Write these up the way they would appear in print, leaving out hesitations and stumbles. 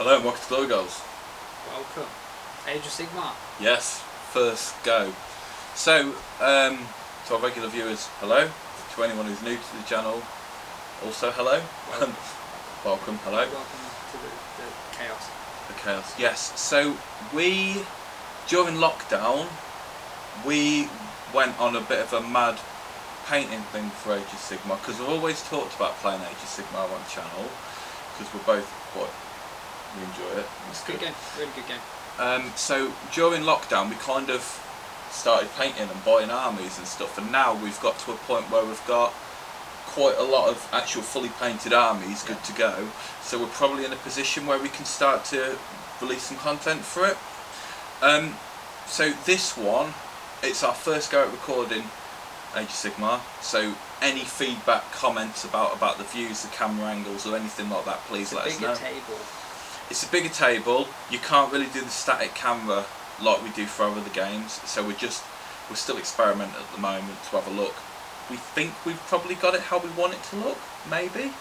Hello and welcome to Glory Goals. Welcome. Age of Sigmar. Yes, first go. So, to our regular viewers, hello. To anyone who's new to the channel, also hello. Welcome. Welcome, hello. Welcome to the chaos. The chaos, yes. So, during lockdown, we went on a bit of a mad painting thing for Age of Sigmar, because we've always talked about playing Age of Sigmar on the channel, because we're both we enjoy it. It's a good game, really good game. So during lockdown we kind of started painting and buying armies and stuff, and now we've got to a point where we've got quite a lot of actual fully painted armies good to go, so we're probably in a position where we can start to release some content for it. So this one, it's our first go at recording Age of Sigmar, so any feedback, comments about the views, the camera angles or anything like that, please let us know. It's a bigger table. You can't really do the static camera like we do for our other games, so we're still experimenting at the moment to have a look. We think we've probably got it how we want it to look, maybe.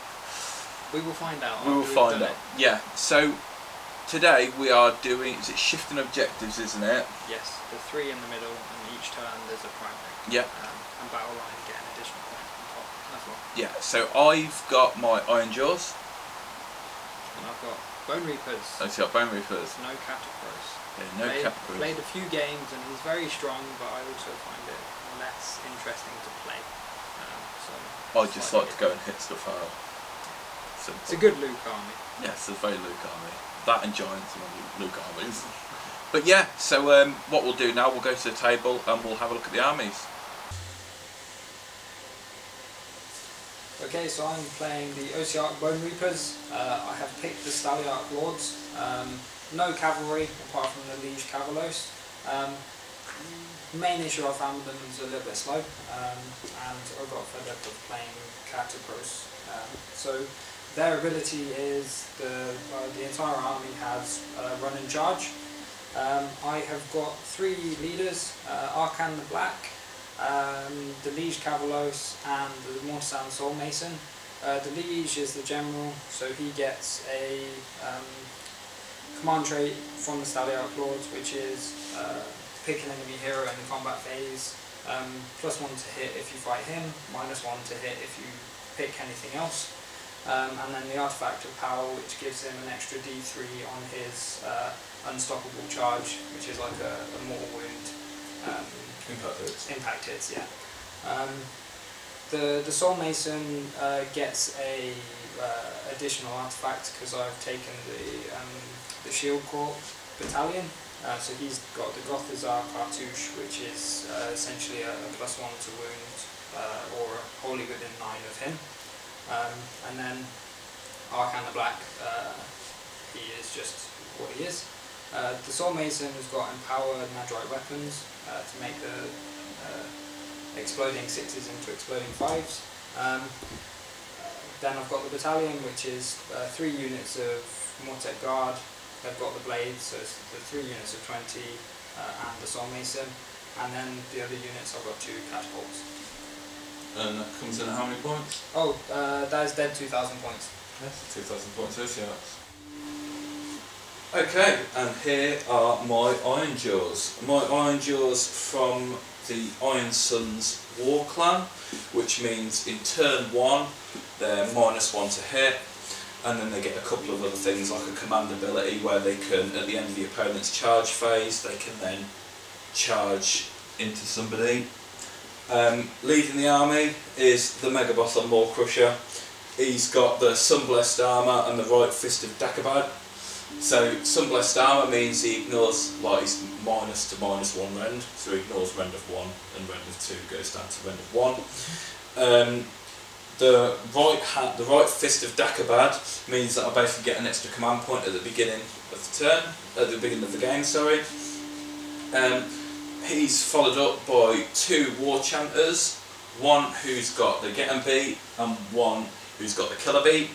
We will find out. We will find out. Yeah. So today we are doing, is it shifting objectives, isn't it? Yes, the three in the middle, and each turn there's a primary. Yeah. And battle line get an additional point on top as well. Yeah. So I've got my Ironjawz. And I've got Bonereapers. I've got Bonereapers. No Catapros. Yeah, no Catapros. Played a few games and he's very strong, but I also find it less interesting to play. I just like to go and hit stuff out. Simple. It's a good Luke army. Yes, it's a very Luke army. That and Giants are Luke armies. But yeah, so what we'll do now, we'll go to the table and we'll have a look at the armies. Okay, so I'm playing the Ossiarch Bonereapers. I have picked the Ossiarch Lords. No cavalry apart from the Liege Cavalos. Main issue I found with them is a little bit slow, and I got fed up of playing Catapros. So their ability is the entire army has run and charge. I have got three leaders: Arcan the Black, the Liege Cavalos, and the Mortisan Soul Mason. The Liege is the general, so he gets a command trait from the Ossiarch Lords, which is pick an enemy hero in the combat phase, +1 to hit if you fight him, -1 to hit if you pick anything else, and then the Artifact of Power, which gives him an extra D3 on his unstoppable charge, which is like a mortal wound. Impact hits, yeah. The Soul Mason gets a additional artifact because I've taken the Shield Corps Battalion. So he's got the Gothazar Cartouche, which is essentially a +1 to wound or wholly within 9 of him. And then Arcan the Black, he is just what he is. The Soul Mason has got empowered Madrite weapons to make the exploding 6s into exploding 5s. Then I've got the battalion, which is 3 units of Mortek Guard. They've got the blades, so it's the 3 units of 20 and the Soul Mason, and then the other units I've got 2 catapults. And that comes in at how many points? Oh, that is dead 2,000 points. Yes, 2,000 points, Ossiarchs. Okay, and here are my Ironjawz. My Ironjawz from the Iron Suns Warclan, which means in turn 1 they're -1 to hit. And then they get a couple of other things like a command ability where they can, at the end of the opponent's charge phase, they can then charge into somebody. Leading the army is the Mega Boss on Maw Crusher. He's got the Sunblessed Armour and the Right Fist of Dakabad. So Sunblessed Armour means he ignores, like, he's -1 to -1 rend, so he ignores rend of 1 and rend of 2 goes down to rend of 1. The right Fist of Dakabad means that I basically get an extra command point at the beginning of the turn, at the beginning of the game, sorry. He's followed up by 2 War Chanters, one who's got the Get 'em Beat and one who's got the Killer Beat.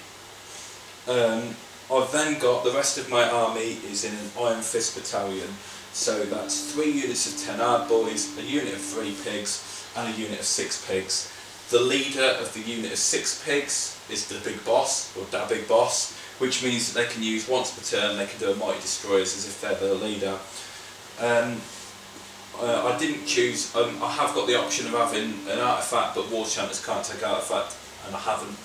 I've then got the rest of my army is in an Iron Fist battalion, so that's 3 units of 10 Ard Boys, a unit of 3 pigs and a unit of 6 pigs. The leader of the unit of 6 pigs is the big boss, or da big boss, which means that they can use once per turn, they can do a Mighty Destroyers as if they're the leader. I didn't choose, I have got the option of having an artifact, but War Chanters can't take artifact, and I haven't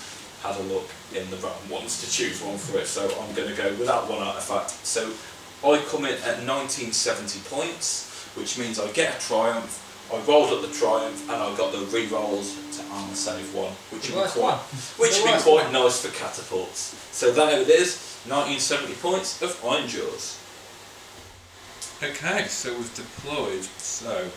had a look in the random ones to choose one for it, so I'm going to go without one artifact. So I come in at 1970 points, which means I get a Triumph. I rolled up the Triumph and I got the re-rolls to armour save 1, which would be quite nice for catapults. So there it is, 1970 points of Ironjawz. Okay, so we've deployed, so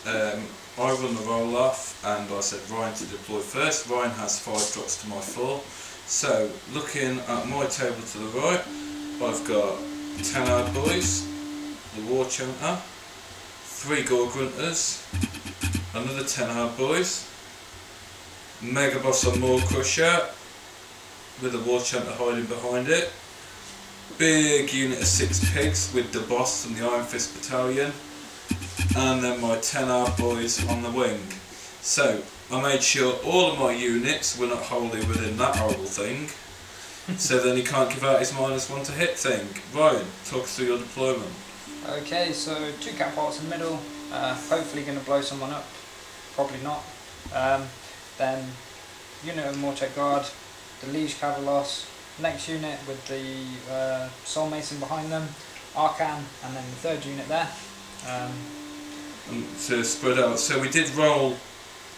I run the roll off and I said Ryan to deploy first. Ryan has 5 drops to my 4. So looking at my table to the right, I've got 10 Hard Boys, the War Chanter, 3 Gore Grunters, another 10 Hard Boys, Mega Boss on Maw Crusher with the War Chanter hiding behind it, big unit of 6 Pigs with the Boss and the Iron Fist Battalion, and then my 10 Hard Boys on the wing. So I made sure all of my units were not wholly within that horrible thing, so then he can't give out his -1 to hit thing. Ryan, talk us through your deployment. Okay, so 2 catapults in the middle, hopefully going to blow someone up, probably not. Then unit of Mortec Guard, the Liege Cavalos, next unit with the Soul Mason behind them, Arcan, and then the 3rd unit there. To spread out, so we did roll,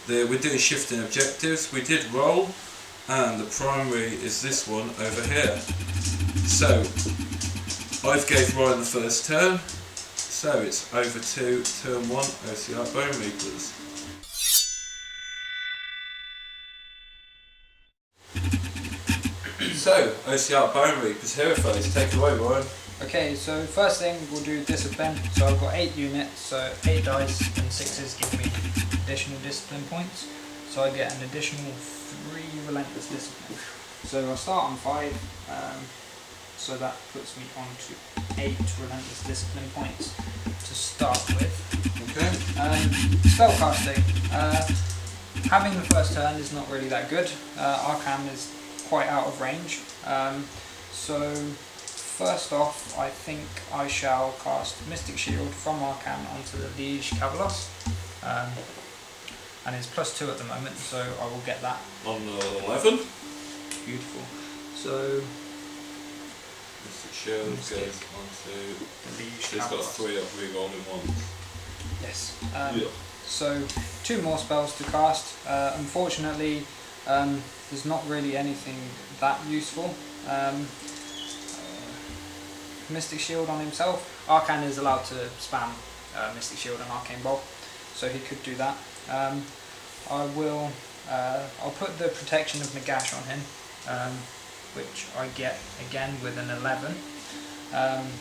we're doing shifting objectives, we did roll, and the primary is this one over here. So I've gave Ryan the first turn, so it's over to turn 1, Ossiarch Bonereapers. So, Ossiarch Bonereapers, hero phase, take it away, Ryan. Okay, so first thing we'll do discipline. So I've got 8 units, so 8 dice and 6s give me additional discipline points. So I get an additional 3 relentless discipline. So I'll start on 5, so that puts me on to 8 relentless discipline points to start with. Okay. Spellcasting. Having the first turn is not really that good. Arcan is quite out of range. So first off, I think I shall cast Mystic Shield from Arcan onto the Liege Cavalos. And it's +2 at the moment, so I will get that. On 11. Beautiful. So Mystic Shield goes onto the Liege so it's got Cavalos. 3 up re-rolled in 1. Yes. Yeah. So 2 more spells to cast. Unfortunately, there's not really anything that useful. Mystic Shield on himself. Arcan is allowed to spam Mystic Shield and Arcane Bolt, so he could do that. I'll put the Protection of Nagash on him, which I get again with an 11.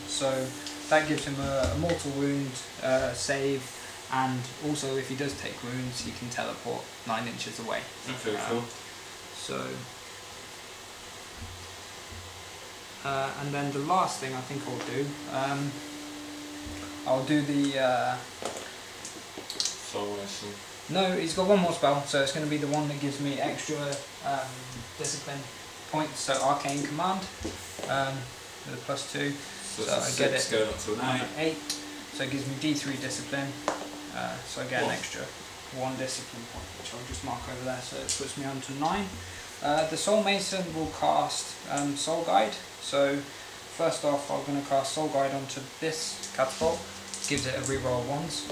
So that gives him a mortal wound save, and also if he does take wounds, he can teleport 9 inches away. Okay, cool. So, and then the last thing I think I'll do the. Soul Mason. No, he's got 1 more spell, so it's going to be the one that gives me extra discipline points. So Arcane Command with a +2. So I it's get 6 it. going up to an 8. 8. So it gives me D3 discipline. So I get an extra 1 discipline point, which I'll just mark over there. So it puts me on to 9. The Soul Mason will cast Soul Guide. So first off, I'm going to cast Soul Guide onto this catapult. Gives it a reroll of 1s.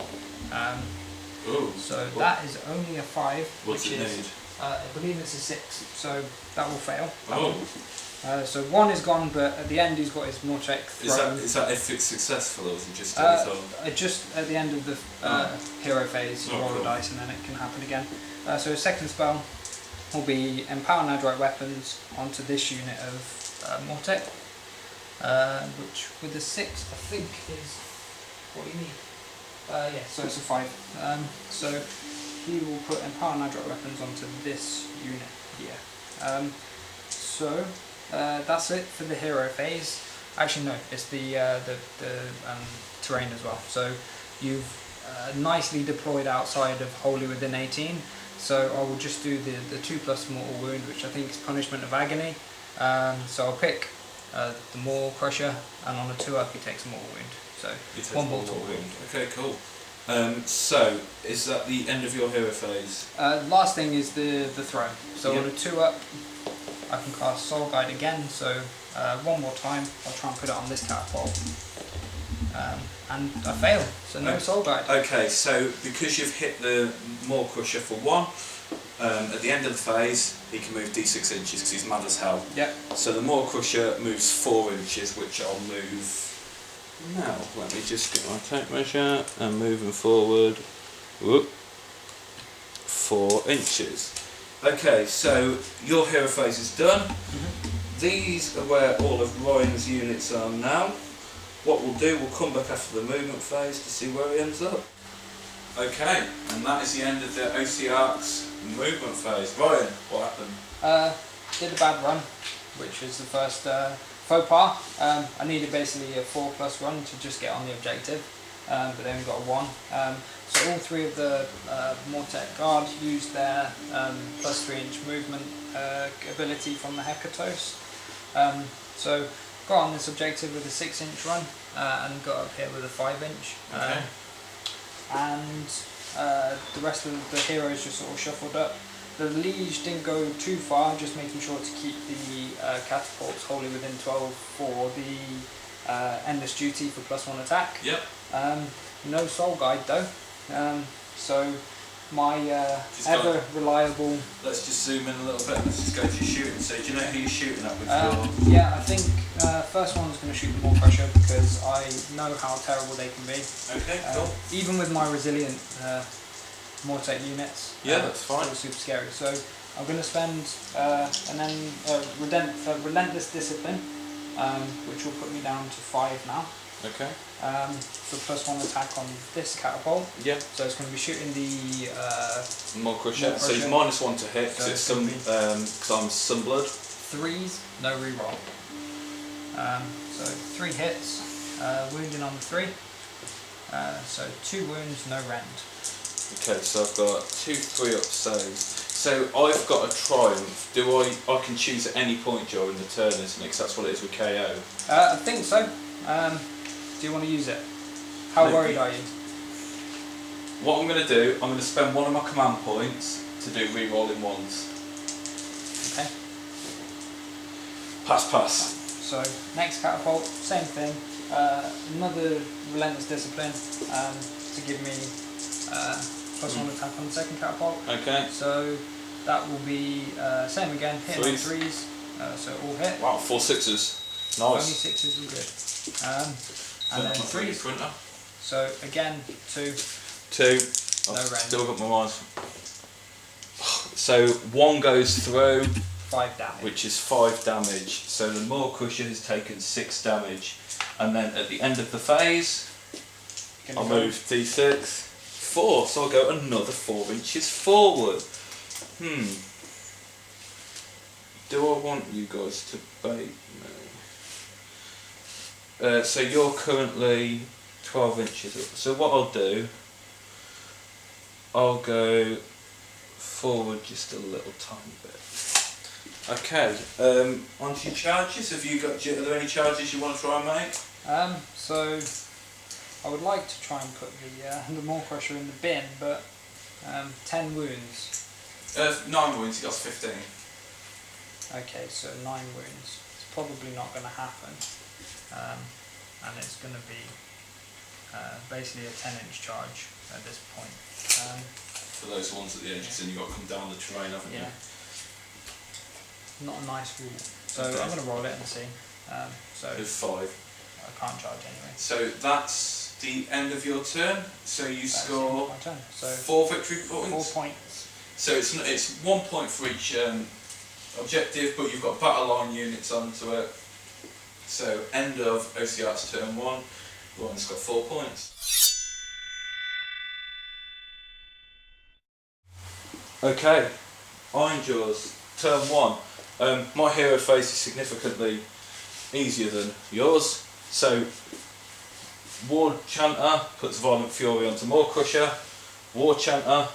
So that is only a 5. What's which it is, need? I believe it's a 6. So that will fail. Oh. So 1 is gone, but at the end he's got his Mortec Throne. Is that if it's successful, or is it just his own? Just at the end of the hero phase, you roll a dice and then it can happen again. So his second spell will be Empower Nadrite Weapons onto this unit of Mortec, which with a 6 I think is what you need. Yeah, so it's a 5. So he will put Empower Nadrite Weapons onto this unit here. So that's it for the hero phase. Actually no, it's the terrain as well. So you've nicely deployed outside of wholly within 18. So I will just do the 2+ mortal wound, which I think is Punishment of Agony. So I'll pick the Maw Crusher, and on a 2-up he takes a Mortal Wound. So one Mortal Wound. Okay, cool. So is that the end of your hero phase? Last thing is the throw. So Yep. on a 2-up, I can cast Soul Guide again. So one more time, I'll try and put it on this catapult, and I fail. So no Soul Guide. Okay, so because you've hit the Maw Crusher for 1, at the end of the phase he can move d6 inches because he's mad as hell. Yep. So the Maw Crusher moves 4 inches, which I'll move now. Let me just get my tape measure and moving forward. Whoop, 4 inches. Okay, so your hero phase is done. These are where all of Ryan's units are now. What we'll do, we'll come back after the movement phase to see where he ends up. Okay, and that is the end of the Ossiarch's movement phase. Ryan, what happened? Did a bad run, which was the first faux pas. I needed basically a 4+ run to just get on the objective, but they only got a 1. So all 3 of the Mortek Guard used their +3-inch movement ability from the Hekatos. So got on this objective with a 6-inch run and got up here with a 5-inch. Okay. And the rest of the heroes just sort of shuffled up. The Liege didn't go too far, just making sure to keep the catapults wholly within 12 for the Endless Duty for +1 attack. Yep. No Soul Guide though. So my ever reliable... Let's just zoom in a little bit. Let's just go to shooting. So do you know who you're shooting at with your... Yeah, I think first one's going to shoot the Maw Crusher because I know how terrible they can be. Okay, cool. Even with my resilient Mortek units, Yeah, that's fine. Still super scary. So I'm going to spend Relentless Discipline, which will put me down to 5 now. Okay. For +1 attack on this catapult. Yeah. So it's going to be shooting the Maw Crusher. So he's -1 to hit because it's some because I'm Sunblood. 3s, no reroll. So 3 hits, wounding on the 3. So 2 wounds, no rend. Okay, so I've got 2 3-up saves. So I've got a Triumph. Do I can choose at any point during the turn, isn't it? Because that's what it is with KO. I think so. Do you want to use it? How worried are you? What I'm going to do, I'm going to spend 1 of my command points to do re-rolling ones. Okay. Pass. So next catapult, same thing. Another Relentless Discipline to give me +1 attack on the second catapult. Okay. So that will be same again, hitting on 3s. So all hit. Wow, 4 6s. Nice. Only 6s will good. And then 3s. Printer. So again, 2. 2. No rend. Still got my mind. So 1 goes through, 5 damage. which is 5 damage. So the Maw Crusher has taken 6 damage. And then at the end of the phase, I'll move d6, 4. So I'll go another 4 inches forward. Do I want you guys to bait me? So you're currently 12 inches up. So what I'll do, I'll go forward just a little tiny bit. Okay, onto your charges. Are there any charges you want to try and make? So I would like to try and put the Maw Crusher in the bin, but 10 wounds. 9 wounds, he got 15. Okay, so 9 wounds. It's probably not going to happen. And it's going to be basically a 10-inch charge at this point. For those ones at the edges, and you've got to come down the terrain, haven't you? Not a nice rule. So Okay. I'm going to roll it and see. So With 5. I can't charge anyway. So that's the end of your turn. So you That's score my turn. So 4 victory 4 points. points. So it's 1 point for each objective, but you've got battle line units onto it. So end of Ossiarch's turn 1. Ryan's got 4 points. Okay, Ironjawz, turn 1. My hero phase is significantly easier than yours. So War Chanter puts Violent Fury onto Maw Crusher. War Chanter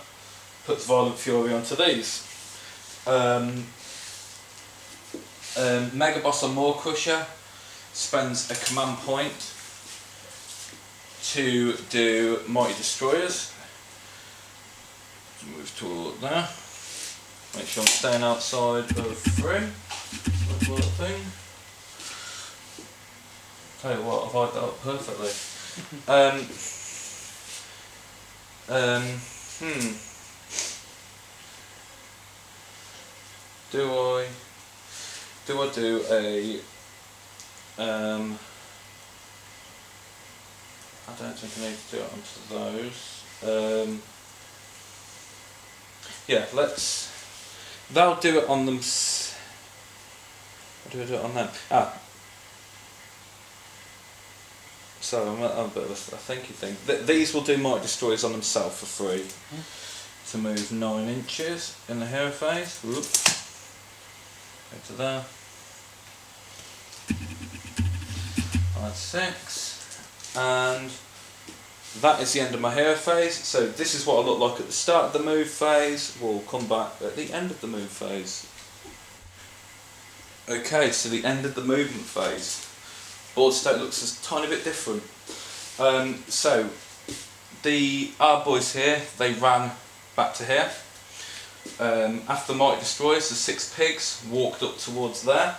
puts Violent Fury onto these. Mega Boss on Maw Crusher spends a command point to do Mighty Destroyers. Move toward there. Make sure I'm staying outside of frame. Little thing. Tell you what, I've hyped that up perfectly. Do I do a I don't think I need to do it onto those. Yeah, they'll do it on them. What do I do it on them? So I'm a bit of a thinky thing. These will do Might Destroyers on themselves for free. To move 9 inches in the hero phase. Whoop. Go to there. That's 6. And that is the end of my hero phase. So this is what I look like at the start of the move phase. We'll come back at the end of the move phase. Okay, so the end of the movement phase. Board state looks a tiny bit different. So our boys here, they ran back to here. After the Mighty Destroyers, the 6 pigs walked up towards there.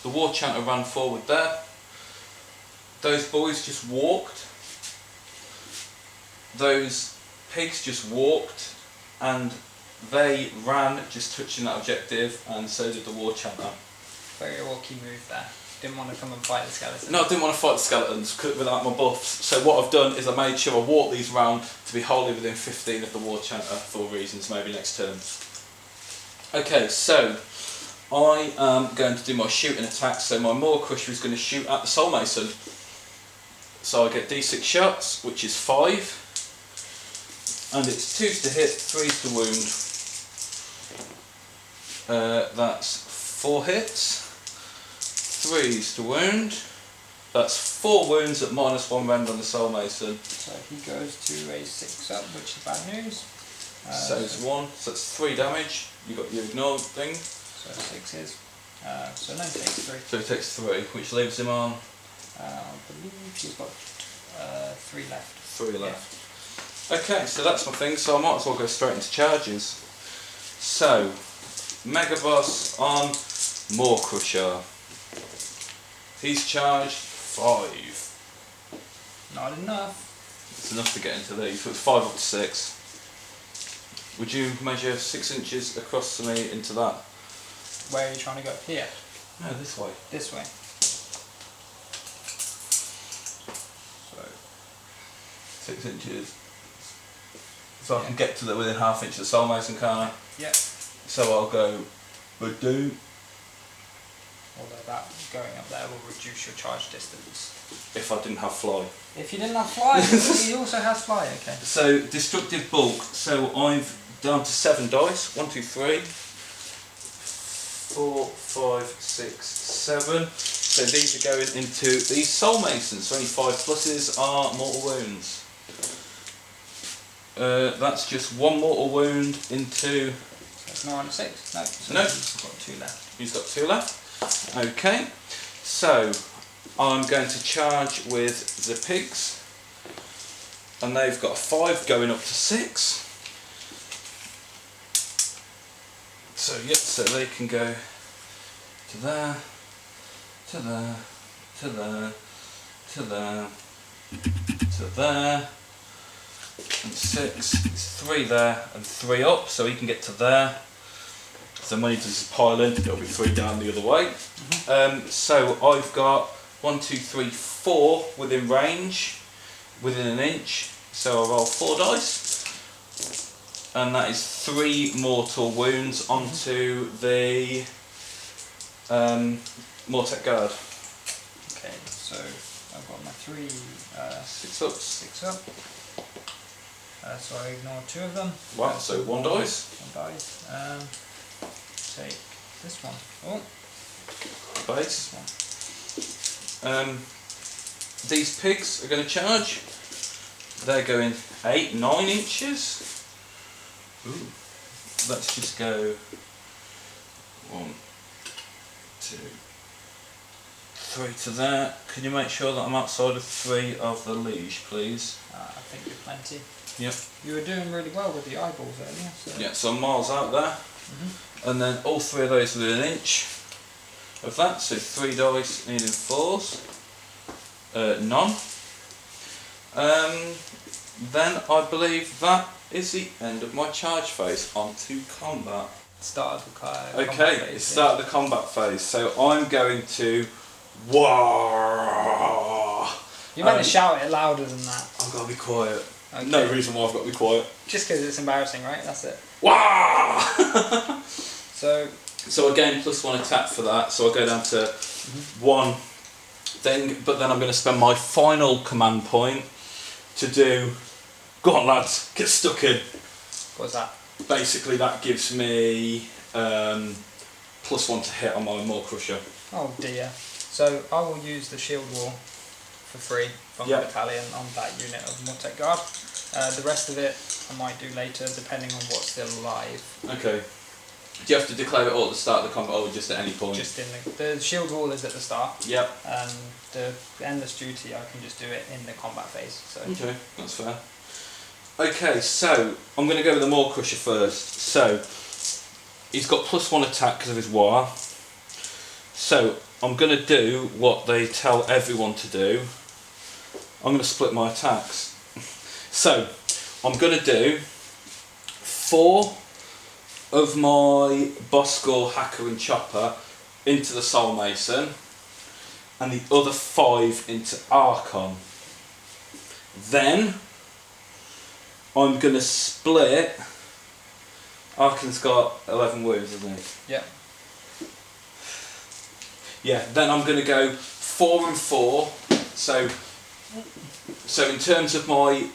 The War Chanter ran forward there. Those boys just walked. Those pigs just walked, and they ran, just touching that objective, and so did the War Chanter. Very Orky move there. Didn't want to come and fight the skeletons. No, I didn't want to fight the skeletons without my buffs. So what I've done is I made sure I walk these round to be wholly within 15 of the War Chanter for reasons maybe next turn. Okay, so I am going to do my shooting attack. So my Maw Crusher is going to shoot at the Soul Mason. So I get D6 shots, which is 5. And it's 2s to hit, 3s to wound. That's 4 hits. 3s to wound. That's 4 wounds at -1 rend on the Soul Mason. So he goes to a 6 up, which is bad news. So it's 1, so that's 3 damage. You got your ignore thing. So 6 is. So no, he takes 3. So he takes 3, which leaves him on. I believe he's got 3 left. 3 left. Yeah. Okay, so that's my thing. So I might as well go straight into charges. So Mega Boss on Maw Crusher. He's charged 5. Not enough. It's enough to get into these. So it's 5 up to 6. Would you measure 6 inches across to me into that? Where are you trying to go? Here? No, this way. This way. So 6 inches. So I can get to within ½ inch of the Soul Mason, can't I? Yeah. So I'll go Badoo. Although that going up there will reduce your charge distance. If I didn't have fly. If you didn't have fly, he also has fly, okay. So destructive bulk. So I've down to 7 dice. 1, 2, 3, 4, 5, 6, 7. So these are going into these Soul Masons. So only 5 pluses are mortal wounds. That's just 1 mortal wound into. So it's 9 and 6. No. So No. He's got 2 left. He's got 2 left. Okay. So I'm going to charge with the pigs, and they've got a 5 going up to 6. So yep, so they can go to there, to there, to there, to there, to there, and 6. It's 3 there and 3 up, so he can get to there. So when he does his pile in, it'll be 3 down the other way. So I've got 1, 2, 3, 4 within range, within an inch. So I roll 4 dice, and that is 3 mortal wounds onto the Mortec Guard. Okay, so I've got my 3 6 ups. 6 up. So I ignore 2 of them. Wow, so 1 dice. 1 dice. Take this one. Oh, Base. this one. These pigs are going to charge. They're going 8, 9 inches. Ooh. Let's just go 1, 2, 3 to there. Can you make sure that I'm outside of 3 of the leash, please? I think you're plenty. Yep. You were doing really well with the eyeballs earlier. So. Yeah, so I'm miles out there. And then all 3 of those within an inch of that, so 3 dice needing 4s. None. Then I believe that is the end of my charge phase. On to combat. Start of the combat Okay, phase, it's start of the combat phase. So I'm going to Wah! You better shout it louder than that. I've got to be quiet. Okay. No reason why I've got to be quiet. Just because it's embarrassing, right? That's it. Wah! So I gain +1 attack for that, so I go down to 1 thing, but then I'm going to spend my final command point to do, go on lads, get stuck in. What's that? Basically that gives me +1 to hit on my Maw Crusher. Oh dear. So I will use the shield wall for free from the battalion on that unit of Mortec Guard. The rest of it I might do later depending on what's still alive. Okay. Do you have to declare it all at the start of the combat or just at any point? Just in the shield wall is at the start. Yep. The endless duty I can just do it in the combat phase. So. Okay, that's fair. Okay, so I'm going to go with the Maw Crusher first. So he's got +1 attack because of his war. So I'm going to do what they tell everyone to do. I'm going to split my attacks. So I'm going to do 4 of my Boskor, Hacker and Chopper into the Soul Mason and the other 5 into Archon. Then I'm going to split. Archon's got 11 wounds, hasn't he? Yeah. Yeah, then I'm going to go 4 and 4. So in terms of my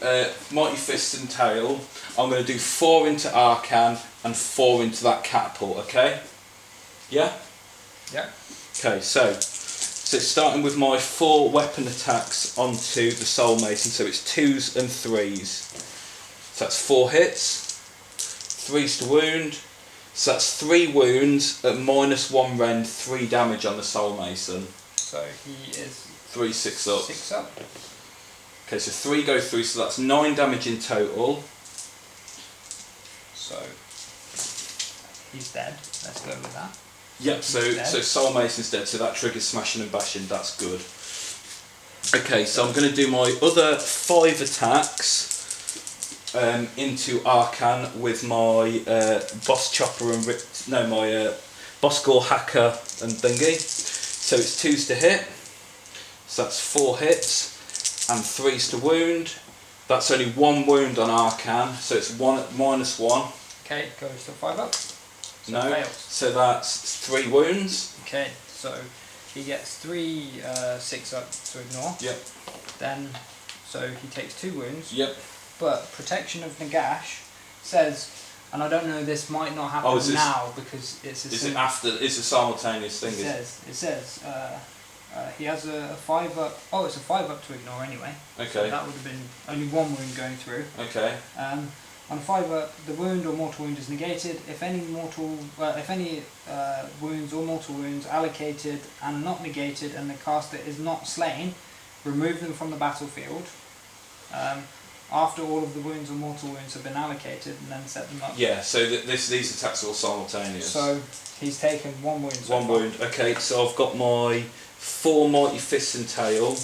Mighty Fist and Tail, I'm going to do 4 into Arcan and 4 into that catapult, okay? Yeah? Yeah. Okay, so starting with my 4 weapon attacks onto the Soul Mason, so it's 2s and 3s. So that's 4 hits, 3s to wound, so that's 3 wounds at -1 rend, 3 damage on the Soul Mason. So he is 3 6 up. 6 up. Okay, so 3 go through, so that's 9 damage in total. So he's dead. Let's go with that. Yep, so Soul Mason's dead, so that triggers smashing and bashing, that's good. Okay, so I'm going to do my other 5 attacks into Arcan with my Boss Chopper and my Boskor, Hacker and thingy. So it's 2s to hit, so that's 4 hits and 3s to wound. That's only 1 wound on Arcan, so it's 1 at -1. Okay, goes to 5 up. So No, fails. so that's 3 wounds. Okay, so he gets 3 6 up to ignore. Yep. Then, so he takes 2 wounds. Yep. But Protection of Nagash says, and I don't know, this might not happen now because it's a. Is it after? It's a simultaneous thing. It says he has a 5 up. Oh, it's a 5 up to ignore anyway. Okay. So that would have been only 1 wound going through. Okay. On a 5 up, the wound or mortal wound is negated. If any wounds or mortal wounds allocated and not negated, and the caster is not slain, remove them from the battlefield. After all of the wounds or mortal wounds have been allocated, and then set them up. Yeah. So these attacks are all simultaneous. So he's taken 1 wound. So 1 wound. Okay. So I've got my 4 Mighty Fists and Tail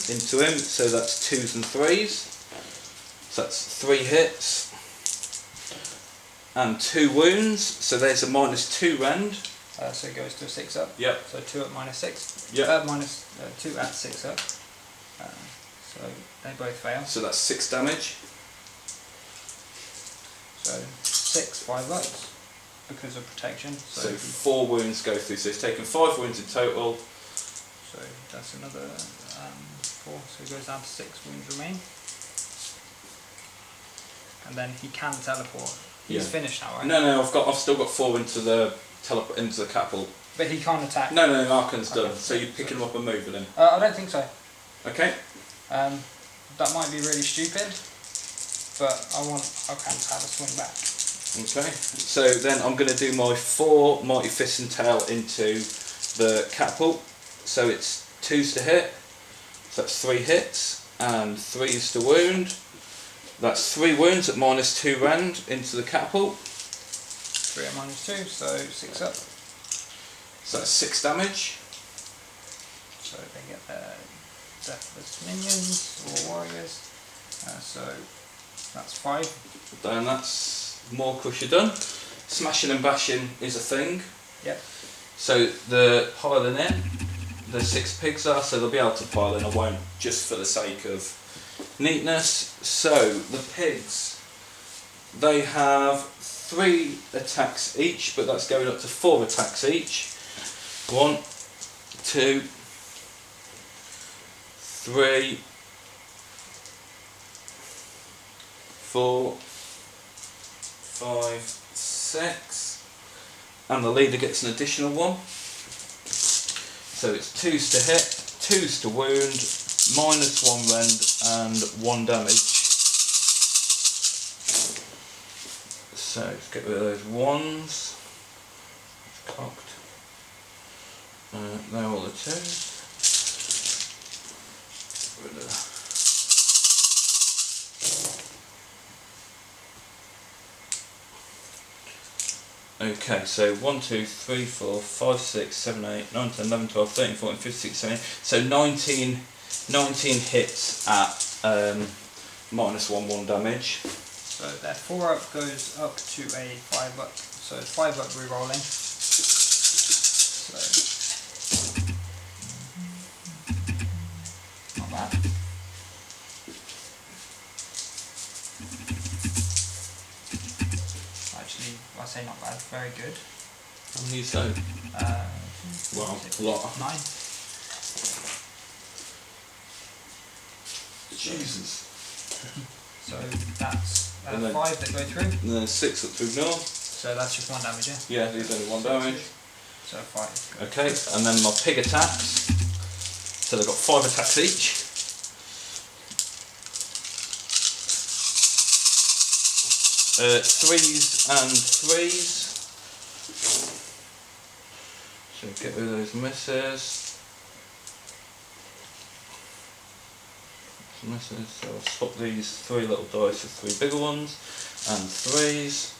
into him. So that's 2s and 3s. So that's 3 hits. And 2 wounds, so there's a -2 rend. So it goes to a 6 up. Yep. So 2 at -6. Yep. 2 at 6 up. So they both fail. So that's 6 damage. So 6 5 ups because of protection. So 4 wounds go through. So he's taken 5 wounds in total. So that's another 4. So it goes down to 6 wounds remain. And then he can teleport. He's finished now, right? No, I've still got 4 into the catapult. But he can't attack. No, Arcan's done. So you're picking him up and moving him. I don't think so. Okay. That might be really stupid, but I want Arcan to have a swing back. Okay. So then I'm going to do my 4 Mighty Fist and Tail into the catapult, so it's 2s to hit, so that's 3 hits, and 3s to wound. That's 3 wounds at -2 rend into the catapult. 3 at -2, so 6 up. So that's 6 damage. So they get their deathless minions or warriors. So that's 5. Then that's more crusher done. Smashing and bashing is a thing. Yep. So the piling in, the 6 pigs are, so they'll be able to pile in. I won't, just for the sake of neatness. So the pigs, they have 3 attacks each, but that's going up to 4 attacks each. 1, 2, 3, 4, 5, 6, and the leader gets an additional 1. So it's 2s to hit, 2s to wound, -1 rend, and 1 damage. So let's get rid of those 1s. Cocked. They're all the 2s. Get rid of that. Okay, so 1, 2, 3, 4, 5, 6, 7, 8, 9, 10, 11, 12, 13, 14, 15, 16, 17. So 19 hits at -1 damage. So their 4 up goes up to a 5 up. So it's 5 up re-rolling. So not bad. Actually, I say not bad, very good. How many you say? Wow, a lot. 9. Jesus. So that's And then- 5 that go through. And then 6 that through ignore. So that's just 1 damage, yeah? Yeah, these only 1 damage. So 5. Okay, and then my pig attacks. So they've got 5 attacks each. Threes and 3s. So get rid of those misses. So I'll swap these 3 little dice for 3 bigger ones and 3s.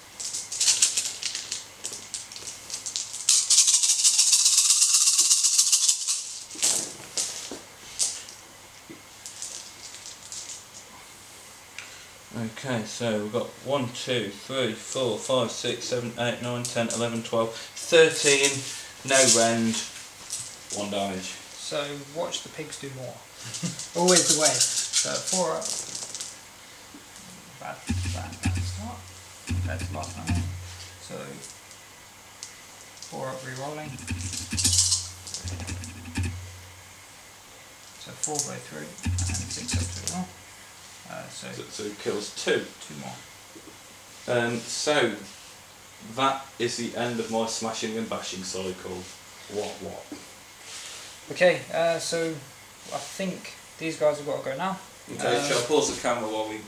Okay, so we've got 1, 2, 3, 4, 5, 6, 7, 8, 9, 10, 11, 12, 13, no rend, 1 damage. So watch the pigs do more. Always the way. So 4 up. Bad start. Compared to last time. So 4 up re-rolling. So 4 go through and then 6 up to more. So it kills 2. 2 more. So that is the end of my smashing and bashing cycle. What? Okay, so I think these guys have got to go now. Okay, shall I pause the camera while we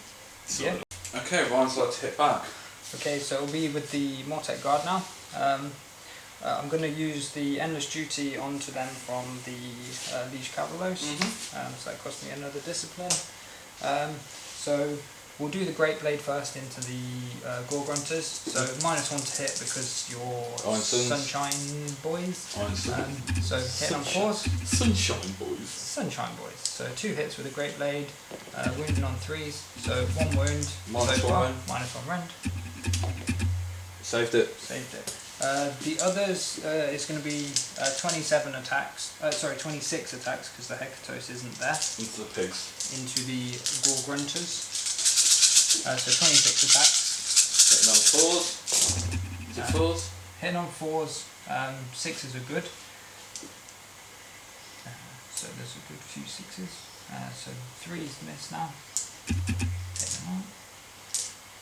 sort it? Okay, Ryan's like to hit back. Okay, so it'll be with the Mortec Guard now. I'm going to use the Endless Duty onto them from the Liege Cavalos. So that cost me another discipline. So we'll do the Great Blade first into the Gore Grunters. So -1 to hit because you're Iron Suns. Sunshine Boys. Iron Suns. So hit on 4s. Sunshine Boys. Sunshine Boys. So 2 hits with a Great Blade, wounding on 3s. So 1 wound. -1 so far, rend. -1 rend. Saved it. Saved it. The others is going to be 27 attacks. 26 attacks because the Hecatos isn't there. Into the pigs. Into the Gore Grunters. So 26 attacks. Hitting on 4s. Is it 4s? Hitting on 4s. 6s are good. So there's a good few 6s. So 3s miss now. Take them on.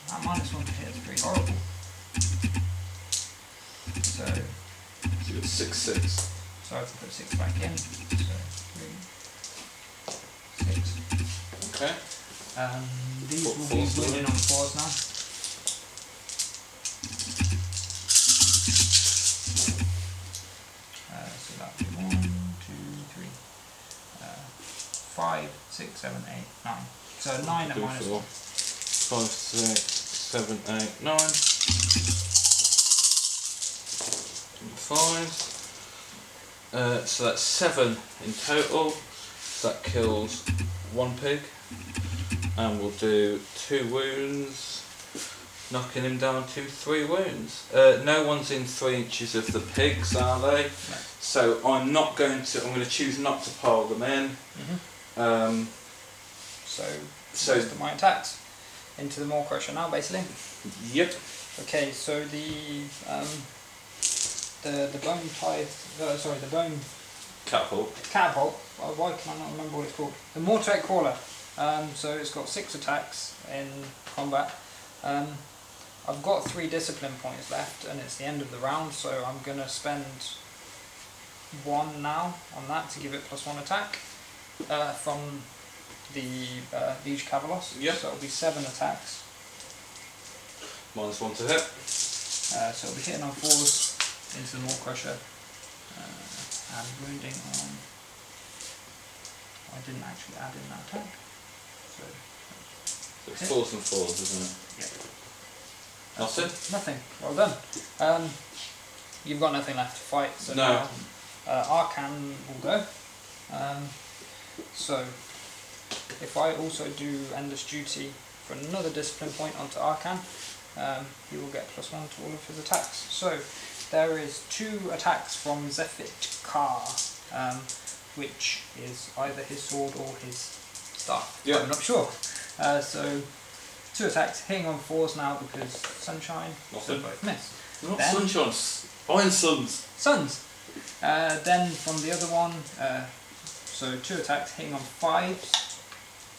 That -1 to hit is pretty horrible. So you got 6, 6. So I have to put 6 back in. So 3, 6. Okay. These will be wounding on 4s now. So that 6, 7, 8, 9. So 9 at minus 1. 5, 6, 7, 8, 9. 5. So that's 7 in total. So that kills 1 pig. And we'll do 2 wounds, knocking him down to 3 wounds. No one's in 3 inches of the pigs, are they? No. So I'm going to choose not to pile them in. So most of my attacks into the Maw Crusher now, basically. Yep. Okay, so the bone tithe, sorry, the bone catapult. Why can I not remember what it's called? The Mortec Crawler. So it's got 6 attacks in combat. I've got 3 discipline points left, and it's the end of the round, so I'm gonna spend 1 now on that to give it +1 attack from the Liege Cavalos. Yep. So it'll be 7 attacks. -1 to hit. So it'll be hitting on 4s into the Maw Crusher and wounding on. I didn't actually add in that attack. So it's 4s and 4s, isn't it? Yeah. Nothing? Nothing. Well done. You've got nothing left to fight, so no. Now Arcan will go. So if I also do Endless Duty for another discipline point onto Arcan, he will get +1 to all of his attacks. So there is 2 attacks from Zephyt Kar, which is either his sword or his staff. Yep. I'm not sure. So 2 attacks, hitting on 4s now because Sunshine, so both miss. Not Then, Sunshine, Iron Suns. Suns. Then from the other one, so 2 attacks, hitting on 5s.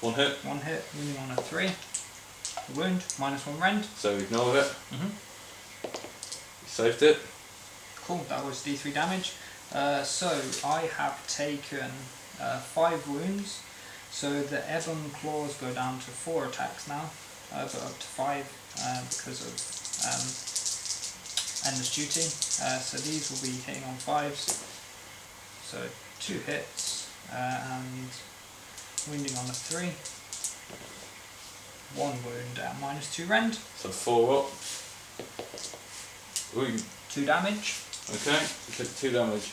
1 hit. 1 hit, wounding on a 3. Wound, -1 rend. So ignore it. You saved it. Cool, that was D3 damage. So I have taken 5 wounds. So the Ebon Claws go down to 4 attacks now, but up to 5 because of Endless Duty. So these will be hitting on 5s. So 2 hits and wounding on a 3. 1 wound at -2 rend. So 4 up. Ooh. 2 damage. Okay, took 2 damage.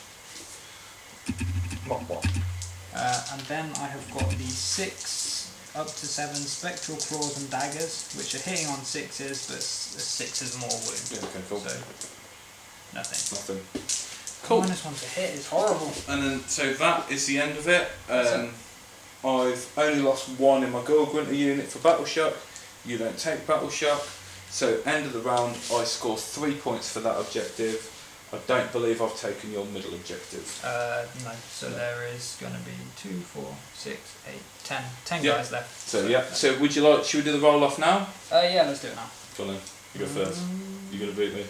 And then I have got the 6 up to 7 Spectral Claws and Daggers, which are hitting on 6s, but 6 is more wound. Yeah, okay, cool. So, nothing. Nothing. Cool. -1 to hit is horrible. And then, so that is the end of it. I've only lost 1 in my Gorgwinter unit for Battle Shock. You don't take Battle Shock. So end of the round, I score 3 points for that objective. I don't believe I've taken your middle objective. No, so there is going to be 2, 4, 6, 8, 10. 10 Yep. guys left. So yeah, so would you like, should we do the roll off now? Yeah, let's do it now. Go on then, you go first. You're going to beat me.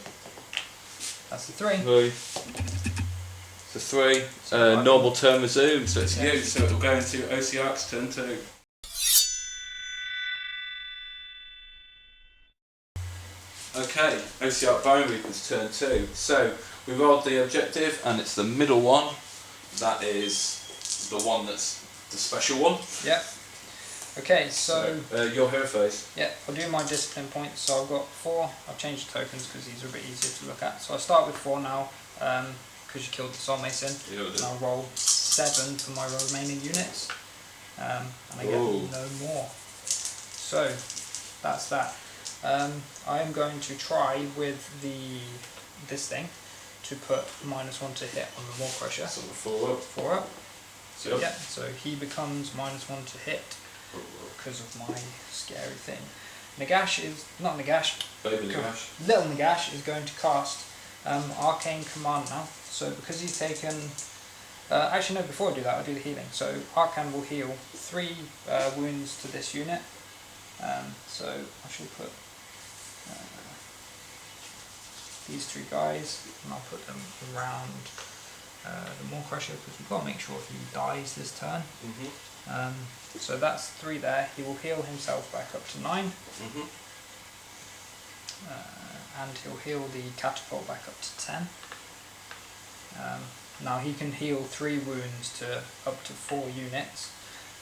That's the 3. 3. So 3. Normal turn resumed, so it's you. So it'll go into Ossiarch's turn 2. Okay, Ossiarch Bonereapers turn 2. So we rolled the objective, and it's the middle one. That is the one that's the special one. Yep. Okay, so your hero phase. yeah, I'll do my discipline points. So I've got 4. I've changed the tokens because these are a bit easier to look at. So I start with 4 now because you killed the Soul Mason. Yeah, and I'll roll 7 for my remaining units, and I get no more. So that's that. I'm going to try with this thing to put -1 to hit on the Maw Crusher. So 4 up. 4 up. So Yep. yeah, so he becomes -1 to hit because of my scary thing. Nagash is not Nagash. Baby Nagash. Little Nagash is going to cast Arcane Command now. So because he's taken, actually no, before I do that, I'll do the healing. So Arcane will heal 3 wounds to this unit. So I shall put these 3 guys, and I'll put them around the Maw Crusher because we've got to make sure he dies this turn. So that's 3 there. He will heal himself back up to 9. And he'll heal the catapult back up to 10. Now he can heal 3 wounds to up to 4 units.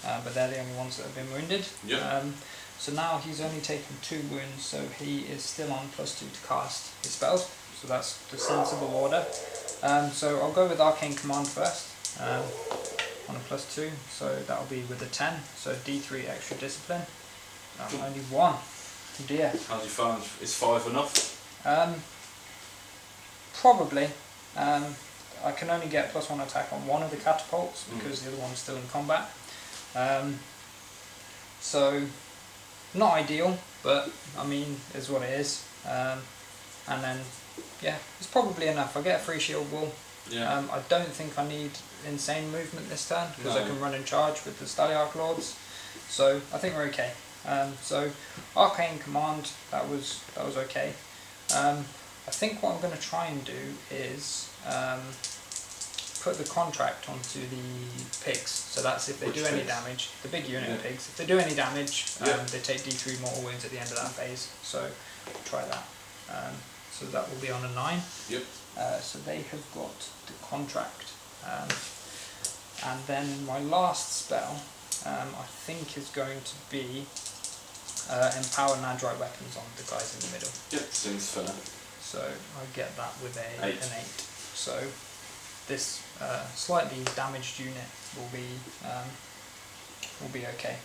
but they're the only ones that have been wounded. Yep. So now he's only taken 2 wounds, so he is still on +2 to cast his spells. So that's the sensible order. So I'll go with Arcane Command first, on a +2, so that'll be with a 10, so D3 extra discipline. Only 1. Oh dear. How do you find? Is 5 enough? Probably. I can only get +1 attack on one of the catapults because the other one's still in combat. So not ideal, but I mean, is what it is. And then, yeah, it's probably enough. I get a free shield wall. Yeah. I don't think I need insane movement this turn because No. I can run and charge with the Ossiarch Lords. So I think we're okay. So Arcane Command, that was okay. I think what I'm going to try and do is put the contract onto the pigs. So that's if they Which do any pigs? damage, the big unit Yeah. pigs. If they do any damage, Yeah. they take D3 mortal wounds at the end of that phase. So try that. So that will be on a 9. Yep. So they have got the contract. And then my last spell, I think, is going to be empower Nadrite weapons on the guys in the middle. Yep, seems fair. So I get that with an 8. 8. So this slightly damaged unit will be okay.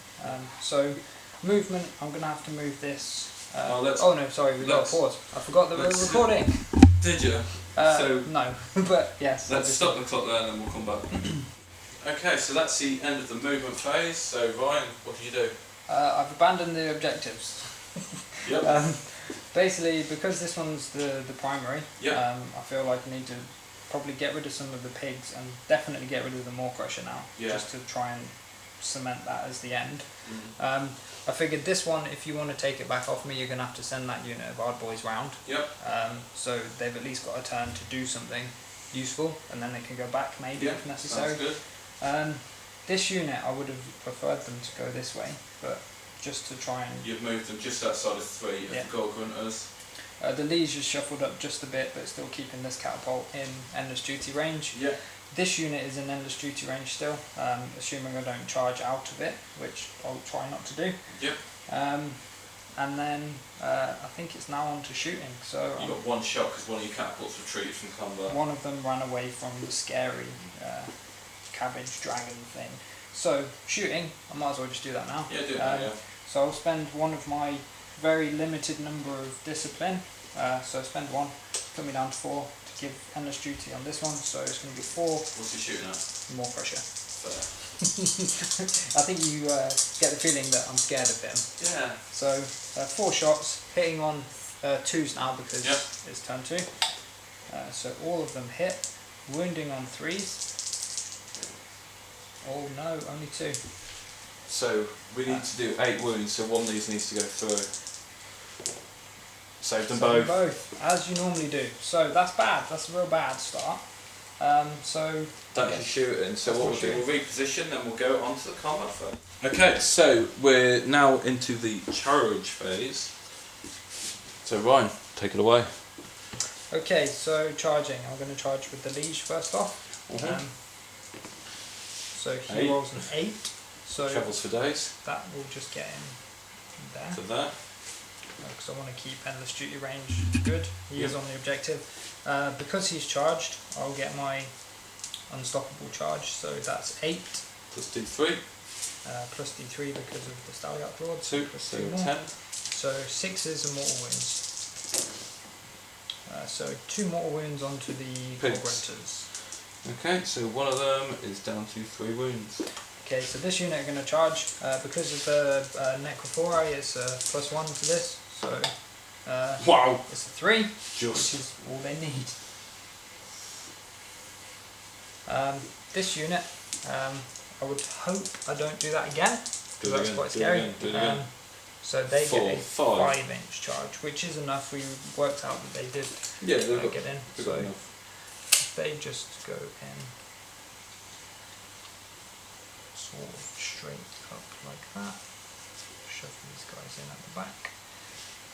So movement, I'm going to have to move this. Oh no, sorry, we got a pause. I forgot that we were recording. Did you? No, but yes. Let's stop the clock there and then we'll come back. Okay, so that's the end of the movement phase. So Ryan, what do you do? I've abandoned the objectives. Yep. Basically, because this one's the primary, Yep. I feel like I need to probably get rid of some of the pigs and definitely get rid of the Maw Crusher now, Yeah. just to try and cement that as the end. Mm. I figured this one, if you want to take it back off me, you're going to have to send that unit of Ard Boys round. Yep. So they've at least got a turn to do something useful, and then they can go back maybe if necessary. Sounds good. This unit, I would have preferred them to go this way, but just to try and... You've moved them just outside of 3 of Yeah. the Gore Grunters. The Liege is shuffled up just a bit, but still keeping this catapult in endless duty range. Yeah. This unit is in endless duty range still, assuming I don't charge out of it, which I'll try not to do. Yep. And then I think it's now on to shooting. So You got 1 shot because one of your catapults retreated from combat. one of them ran away from the scary cabbage dragon thing. So shooting, I might as well just do that now. Yeah, do that. Yeah. So I'll spend one of my very limited number of discipline. So spend 1, put me down to 4 to give endless duty on this one. So it's going to be 4. What's he shooting at? More pressure. Fair. I think you get the feeling that I'm scared of him. Yeah. So 4 shots, hitting on 2s now because Yep. it's turn 2. So all of them hit, wounding on 3s. Oh no, only 2. So we need to do 8 wounds, so one of these needs to go through. Save them both. Both, as you normally do. So that's bad, that's a real bad start. So That's yeah. your shooting. So That's what my we'll do, shooting. we'll reposition and we'll go on to the combat phase. Okay, so we're now into the charge phase. So Ryan, take it away. Okay, so charging. I'm going to charge with the Liege first off. So he 8. rolls an 8. So Travels for days. that will just get him there. To there. Because I want to keep endless duty range good. He is on the objective. Because he's charged, I'll get my unstoppable charge. So that's 8 Plus D3. plus D3 because of the Ossiarch Lord. 2 plus so 2 more. 10. So 6 is a mortal wounds. So 2 mortal wounds onto the Pigs. Grunters. Okay, so one of them is down to 3 wounds. Okay, so this unit are going to charge because of the Necrophori. It's a +1 to this. So Wow! it's a 3. Which Just. is all they need. This unit, I would hope I don't do that again, Do because it that's again, quite do it scary. again, do it again. So they 4, get a 5. 5-inch charge, which is enough. We worked out that they did Yeah, they've got, get in. they've So got enough. if they just go in sort of straight up like that, shove these guys in at the back.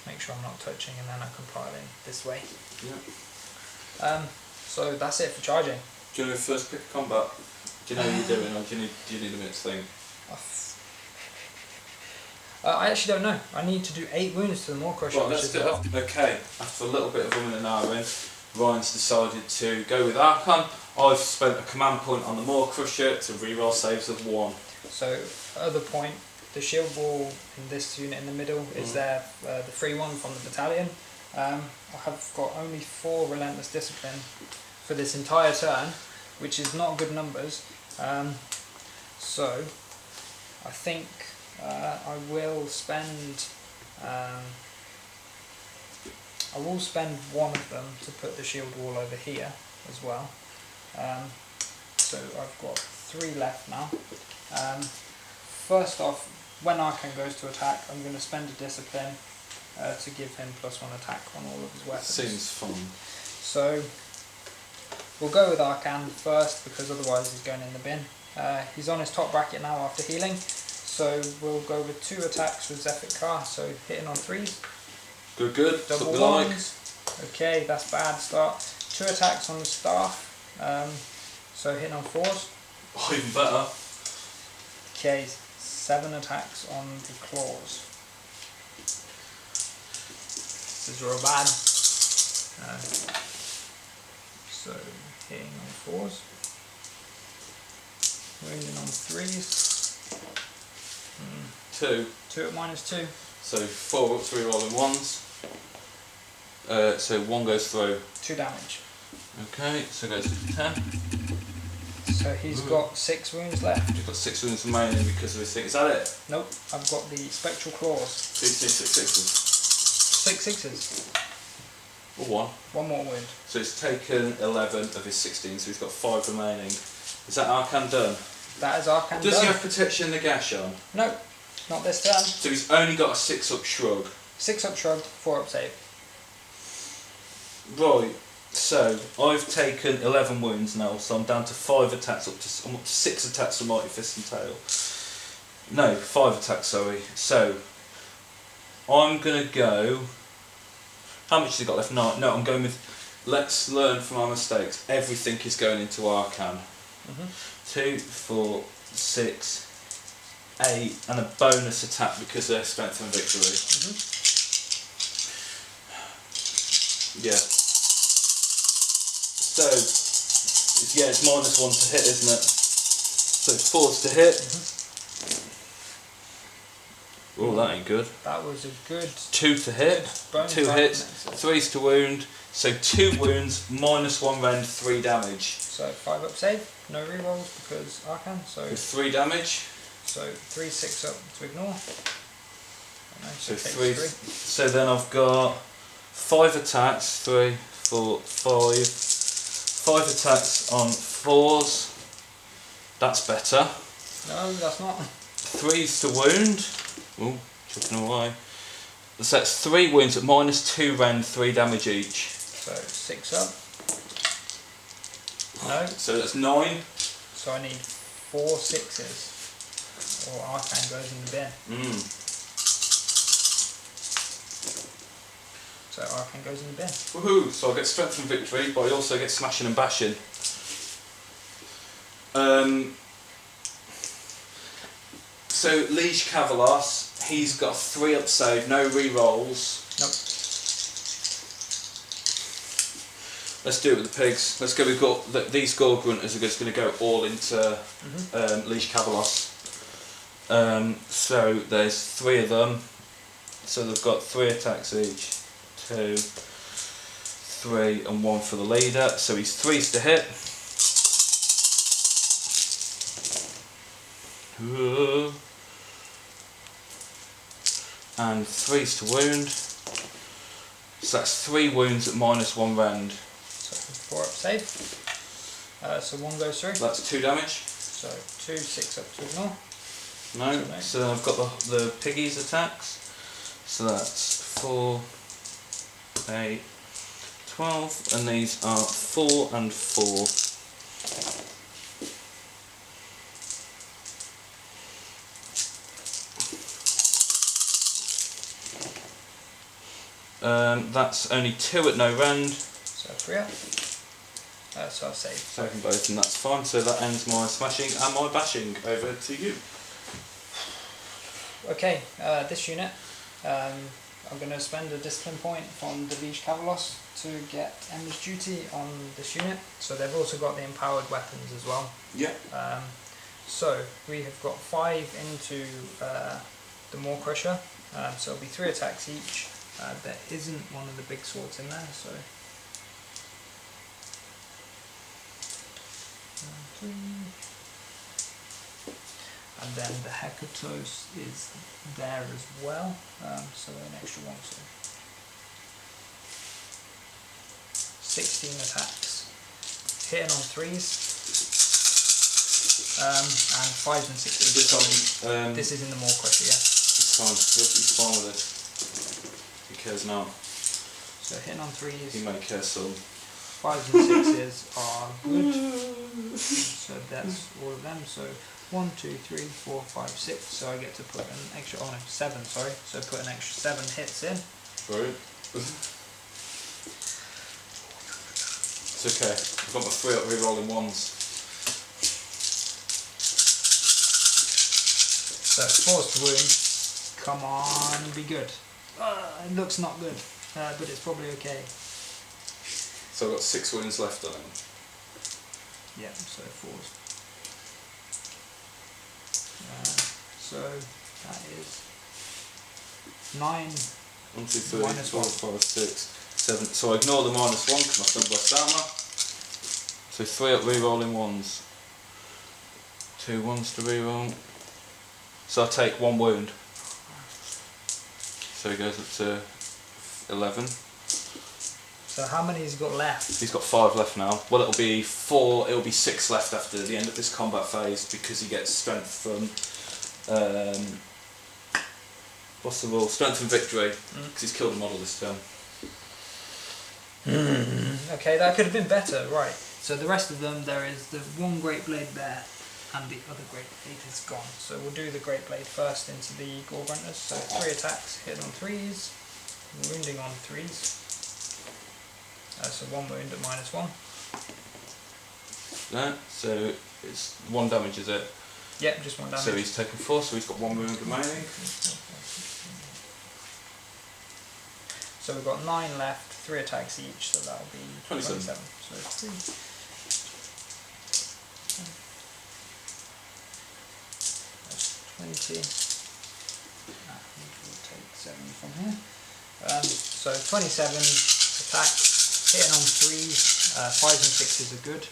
Make sure I'm not touching, and then I can pile in this way. Yeah. So that's it for charging. Do you know first pick of combat? Do you know what you're doing, or do you need a minute's thing? I actually don't know. I need to do 8 wounds to the Maw Crusher. Right, let's do it. Okay, after a little bit of umming and ahhing, Ryan's decided to go with Archon. I've spent a command point on the Maw Crusher to reroll saves of 1. So, other point, the shield wall in this unit in the middle is there, the free one from the battalion. I have got only 4 Relentless Discipline for this entire turn, which is not good numbers. So, I think I will spend one of them to put the shield wall over here as well. So I've got 3 left now. First off, when Archon goes to attack, I'm going to spend a discipline to give him +1 attack on all of his weapons. Seems fun. So we'll go with Archon first because otherwise he's going in the bin. He's on his top bracket now after healing, so we'll go with 2 attacks with Zephyr, so hitting on 3s. Good. Double 1s. Okay, that's bad start. 2 attacks on the staff, so hitting on 4s. Oh, even better. Okay, 7 attacks on the claws. This is real bad. So hitting on 4s. Wounding on 3s. 2. 2 at -2. So 4 up to rerolling 1s. So 1 goes through. 2 damage. Okay, so it goes to 10. So he's got 6 wounds left. He's got 6 wounds remaining because of his thing. Is that it? Nope, I've got the Spectral Claws. 6 sixes. 6 sixes. Or 1. 1 more wound. So it's taken 11 of his 16, so he's got 5 remaining. Is that Archon done? That is Archon Does done. he have protection in the gash on? No, not this turn. So he's only got a 6 up shrug. 6 up shrugged, 4 up save. Right, so I've taken 11 wounds now, so I'm down to 5 attacks, I'm up to 6 attacks with Mighty Fist and Tail. No, 5 attacks, sorry. So, I'm going to go... How much has he got left? No, I'm going with... Let's learn from our mistakes. Everything is going into Archon. 2, 4, 6, 8, and a bonus attack because they're strength and victory. Yeah. So, yeah, it's -1 to hit, isn't it? So 4's to hit. Oh, that ain't good. That was a good 2 to hit. bonus 2 hits. attack. 3's to wound. So 2 wounds, -1 rend, 3 damage. So 5 up save, no rerolls because Archon. So With 3 damage. 3, 6 up to ignore. No, So takes 3. So then I've got 5 attacks. 3, 4, 5. 5 attacks on 4s. That's better. No, that's not. 3's to wound. Oh, chipping away. So that's 3 wounds at -2 rend, 3 damage each. So 6 up. No. So that's 9. So I need 4 6s. Or Archon goes in the bin. So Archon goes in the bin. Woohoo! So I get strength and victory, but I also get smashing and bashing. So Liege Cavalos, he's got a 3 up save, no re-rolls. Nope. Let's do it with the pigs. Let's go. We've got these Gore Grunters are just going to go all into Liege Cavalos. So there's 3 of them. So they've got 3 attacks each. 2, 3, and 1 for the leader. So he's 3's to hit. And 3's to wound. So that's 3 wounds at -1 rend. So 4 up save. So 1 goes through. That's 2 damage. So 2, 6 up to ignore. No. So then I've got the piggies attacks. So that's 4, 8, 12, and these are 4 and 4. That's only 2 at no rend. So 3 up. So I'll save. Taking both, and that's fine. So that ends my smashing and my bashing. Over to you. Okay, this unit, I'm going to spend a discipline point from the Liege Cavalos to get Ember's Duty on this unit. So they've also got the empowered weapons as well. Yeah. So we have got 5 into the Maw Crusher, so it'll be 3 attacks each. There isn't one of the big swords in there, so... 3. And then the Hecatos is there as well, so an extra 1, so 16 attacks, hitting on 3s, and 5s and 6s. This is in the Maw Crusher, yeah. It's fine. He's fine with this. He cares now. So hitting on 3s. He may care some. 5s and 6s are good. So that's all of them. So 1, 2, 3, 4, 5, 6. So I get to put an extra, 7, sorry. So put an extra 7 hits in. Right. It's okay. I've got my 3 up re-rolling 1s. So forced wound. Come on, be good. It looks not good, but it's probably okay. So I've got 6 wounds left on him. Yeah, so forced. So that is 9. 1, 2, 3, Minus 4, 1. 5, 6, 7. So I ignore the -1 because my son blessed armour. So 3 up re-rolling 1s. 2 1s to re-roll. So I take 1 wound. So he goes up to 11. So how many has he got left? He's got 5 left now. Well, it'll be 6 left after the end of this combat phase because he gets strength from what's the rule? Strength and victory because he's killed a model this turn. Okay, that could have been better, right. So the rest of them, there is the 1 Great Blade there and the other Great Blade is gone. So we'll do the Great Blade first into the Gorebrunters. So 3 attacks, hitting on 3s, wounding on 3s. So 1 wound at -1. Yeah, so it's 1 damage, is it? Yep, just 1 damage. So he's taken 4, so he's got 1 wound remaining. So we've got 9 left, 3 attacks each, so that'll be 27. So 3. That's 20. We'll take 7 from here. So 27 attacks. Hitting on 3s, 5s and 6s are good.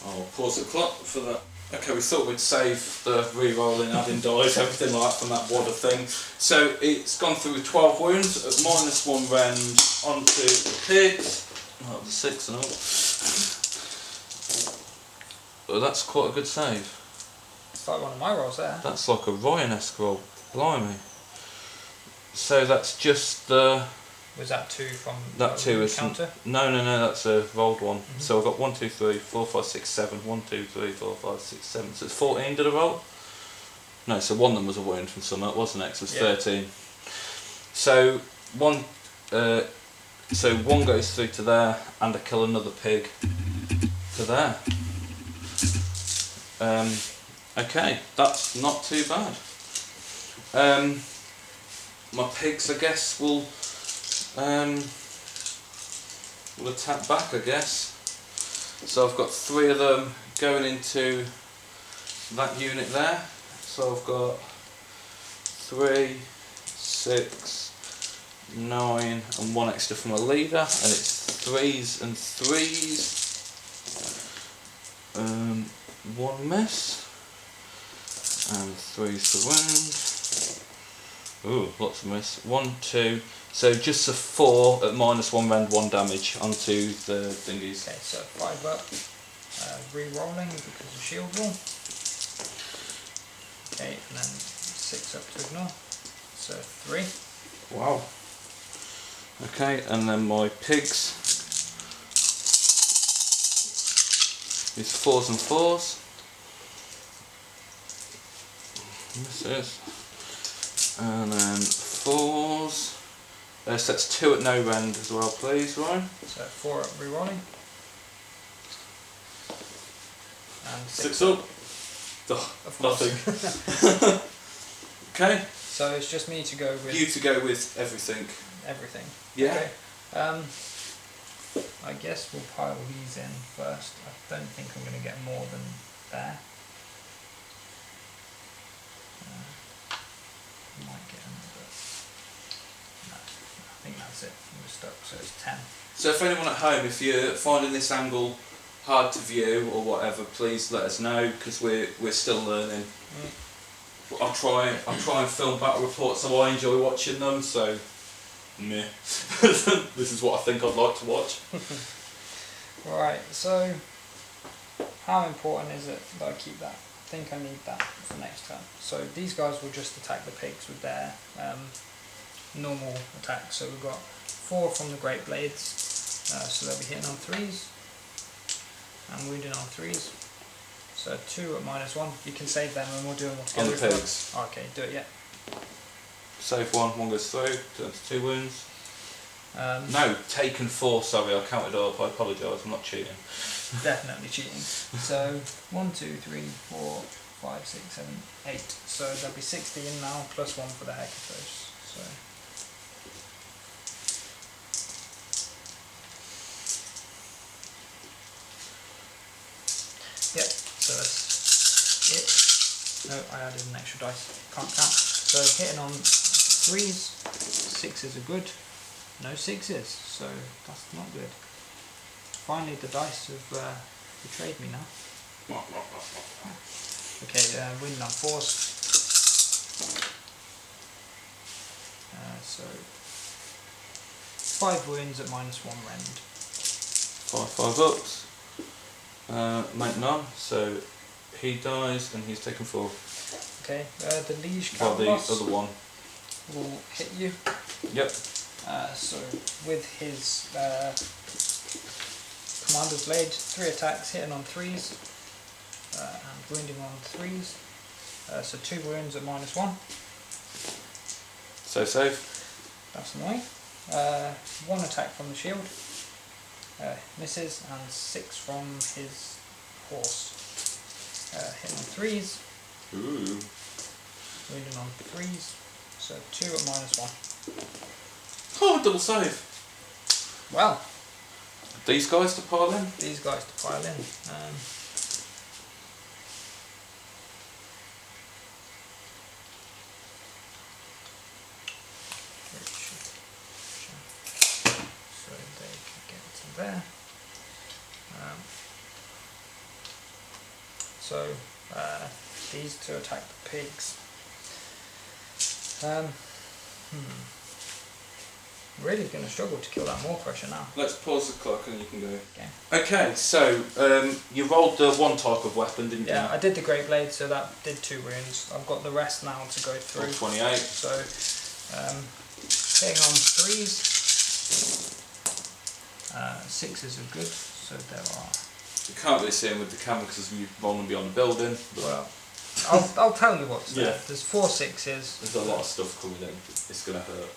I'll pause the clock for that. Okay, we thought we'd save the re-rolling, adding dice, everything like that from that wadder thing. So it's gone through with 12 wounds at -1 rend onto the pigs. Oh, the 6 and all. Well, that's quite a good save. It's like one of my rolls there. That's like a Ryan-esque roll. Blimey. So that's just the... Was that 2 from That 2 is counter? No, that's a rolled one. So I've got 1, 2, 3, 4, 5, 6, 7. 1, 2, 3, 4, 5, 6, 7. So it's 14 did I roll? No, so 1 of them was a wound from Summit, wasn't it? So it was 13. So 1 goes through to there, and I kill another pig to there. Okay, that's not too bad. My pigs, I guess, will attack back, I guess. So I've got 3 of them going into that unit there. So I've got 3, 6, 9 and 1 extra from a leader, and it's 3s and 3s. 1 miss and 3's the wound. Ooh, lots of miss. 1, 2. So just a 4 at -1 rend, 1 damage onto the thingies. Okay, so 5 up, re-rolling because of shield roll. Okay, and then 6 up to ignore. So 3. Wow. Okay, and then my pigs is 4s and 4s. This is. And then 4s. So that's 2 at no rend as well, please, Ryan. So 4 up re-rolling. And 6 up. Oh, of course. nothing. Okay. So it's just me to go with You to go with everything. everything. Yeah. Okay. I guess we'll pile these in first. I don't think I'm going to get more than there. Might get another. No, I think that's it. We're stuck. So it's 10. So if anyone at home, if you're finding this angle hard to view or whatever, please let us know, because we're still learning. I'll try and film battle reports, so I enjoy watching them. So, meh. This is what I think I'd like to watch. Right. So, how important is it that I keep that? I think I need that for next turn. So these guys will just attack the pigs with their normal attack. So we've got 4 from the Great Blades, so they'll be hitting on 3s and wounding on 3s. So 2 at -1. You can save them and we'll do them all together. On the pigs. Oh, okay, do it, yeah. Save 1 goes through, turns 2 wounds. No, taken 4, sorry, I counted up, I apologise, I'm not cheating. Definitely cheating. So 1, 2, 3, 4, 5, 6, 7, 8. So there'll be 16 now, plus 1 for the Hecatos. So yep, so that's it. No, I added an extra dice. Can't count. So hitting on 3s, 6s are good. No 6s, so that's not good. Finally, the dice have betrayed me now. Okay, winning on 4s. So 5 wounds at -1 rend. 5 ups. Mate none, so he dies and he's taken 4. Okay, the Liege Well, the Calvados other one. will hit you. Yep. So with his Commander's Blade, 3 attacks, hitting on 3s and wounding on 3s. So 2 wounds at -1. So safe. That's annoying. 1 attack from the shield, misses, and 6 from his horse. Hitting on 3s, Ooh. wounding on 3s. So 2 at -1. Oh, double save. Well, These guys to pile in? these guys to pile in. So they can get to there. So these two attack the pigs. Really going to struggle to kill that more pressure now. Let's pause the clock and you can go. Okay. Okay, so you rolled the 1 type of weapon, didn't you? Yeah, I did the Great Blade, so that did 2 wounds. I've got the rest now to go through. 28. So hitting on 3s, 6s are good. So there are. You can't really see them with the camera because you're rolling beyond the building. But Well, I'll tell you what's there. Yeah. There's 4 6s. there's a lot of stuff coming in. It's going to hurt.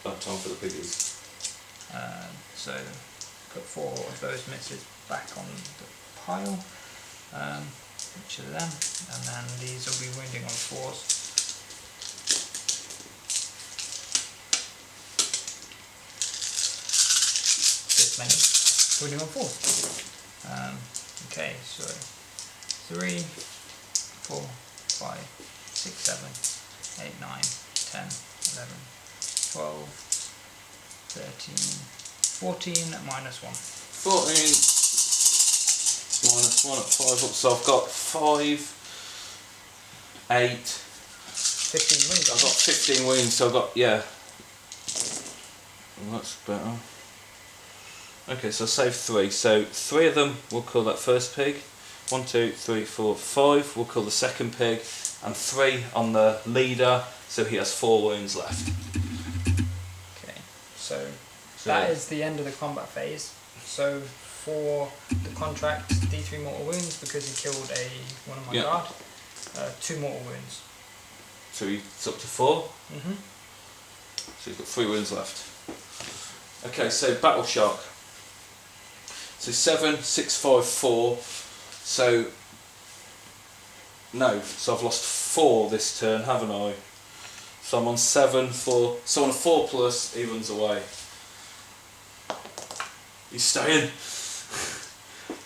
Bad time for the piggies. So put 4 of those misses back on the pile, each of them, and then these will be wounding on 4s. This many wounding on 4s. Okay, so 3, 4, 5, 6, 7, 8, 9, 10, 11, 12, 13, 14 at -1. 14 -1 at 5 up, so I've got 5, 8. 15 wounds. I've got 15 wounds, so I've got, yeah. Well, that's better. Okay, so I'll save 3. So 3 of them we'll kill that first pig. 1, 2, 3, 4, 5. We'll kill the second pig. And 3 on the leader, so he has 4 wounds left. Okay, so that is the end of the combat phase. So for the contract, D3 mortal wounds because he killed one of my guard. 2 mortal wounds. So he's up to 4. Mm-hmm. So he's got 3 wounds left. Okay, so Battle Shark. So 7, 6, 5, 4. So No, so I've lost 4 this turn, haven't I? So I'm on 7 for. So on a 4 plus, he runs away. He's staying.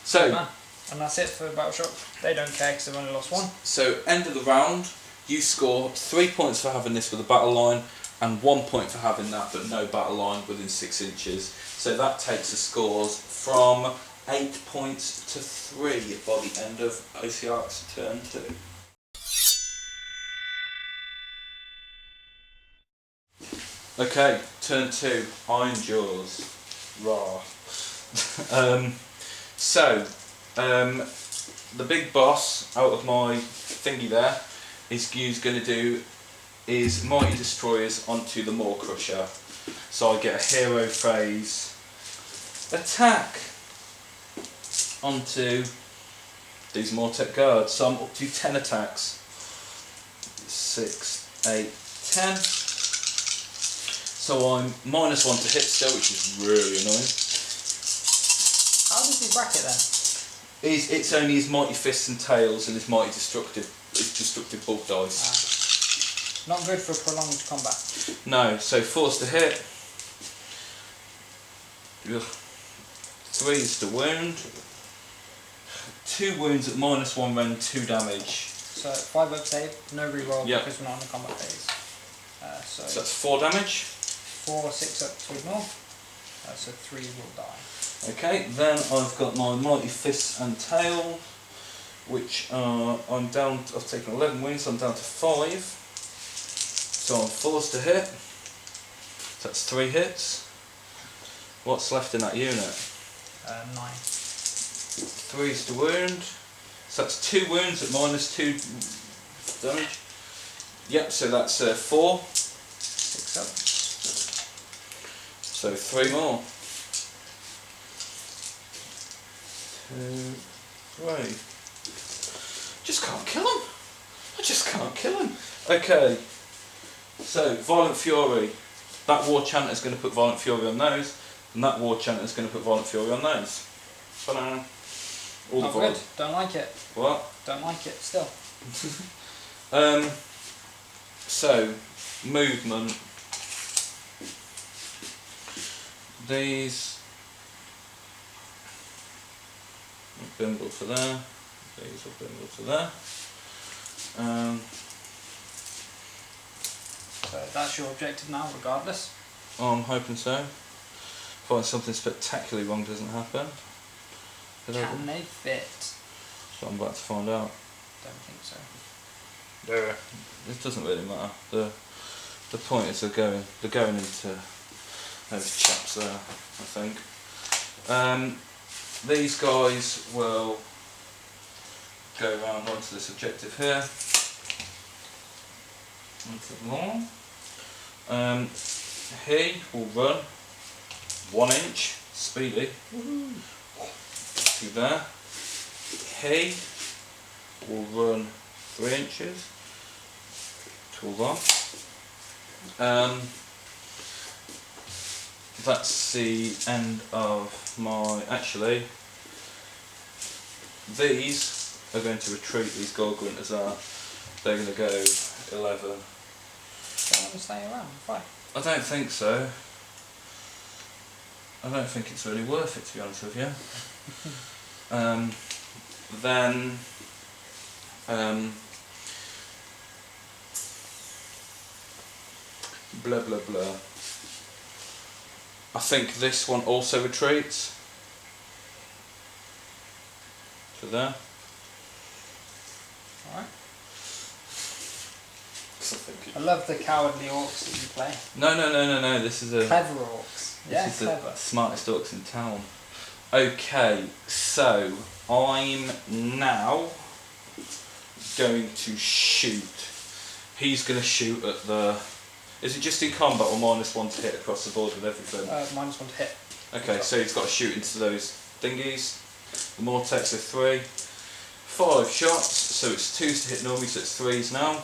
So. Man. And that's it for Battle Shock. They don't care because they've only lost 1. So end of the round, you score 3 points for having this with a battle line, and 1 point for having that, but no battle line within 6 inches. So that takes the scores from 8 points to 3 by the end of Ossiarch's turn 2. Okay, turn 2, Ironjawz. Rah. The big boss out of my thingy there is going to do is Mighty Destroyers onto the Maw Crusher. So I get a hero phase attack onto these Mortec guards. So I'm up to 10 attacks. 6, 8, 10. So I'm -1 to hit still, which is really annoying. How does he bracket then? It's only his Mighty Fists and Tails and his Mighty Destructive bulk dice. Not good for prolonged combat. No, so 4's to hit. 3's to wound. 2 wounds at -1 rend, 2 damage. So 5 up save, no reroll Yep. because we're not in the combat phase. So that's 4 damage. 4, 6 up to ignore. So 3 will die. Okay, then I've got my Mighty Fists and Tail, which I'm down. I've taken 11 wounds, so I'm down to 5. So I'm 4's to hit. So that's 3 hits. What's left in that unit? 9. 3's to wound. So that's 2 wounds at -2 damage. Yep, so that's 4. 6 up. So 3 more. 2, 3. Just can't kill him. I just can't kill him. Okay. So Violent Fury. That War Chanter is going to put Violent Fury on those, and that War Chanter is going to put Violent Fury on those. Ta-da. All Not the good. Don't like it. What? Don't like it still. So movement. These will bimble to there. These will bimble to there. So that's your objective now, regardless. I'm hoping so. Find something spectacularly wrong doesn't happen. Can they fit? So I'm about to find out. Don't think so. Yeah. It doesn't really matter. The point is they're going into those chaps there, I think. These guys will go around onto this objective here. Onto the lawn. He will run 1 inch, speedy, to there. He will run 3 inches to that. That's the end of my. Actually, these are going to retreat. These Gorglinters are. They're going to go 11. Don't want to stay around. Fine. I don't think so. I don't think it's really worth it, to be honest with you. Then blah blah blah. I think this one also retreats to there. Alright. I love the cowardly orcs that you play. No. This is a Clever orcs. Yeah, this is clever. the smartest orcs in town. Okay, so I'm now going to shoot. He's going to shoot at the. Is it just in combat or -1 to hit across the board with everything? -1 to hit. Okay, so he's got to shoot into those thingies. The Mortex are 3. 5 shots, so it's 2s to hit normally, so it's 3s now.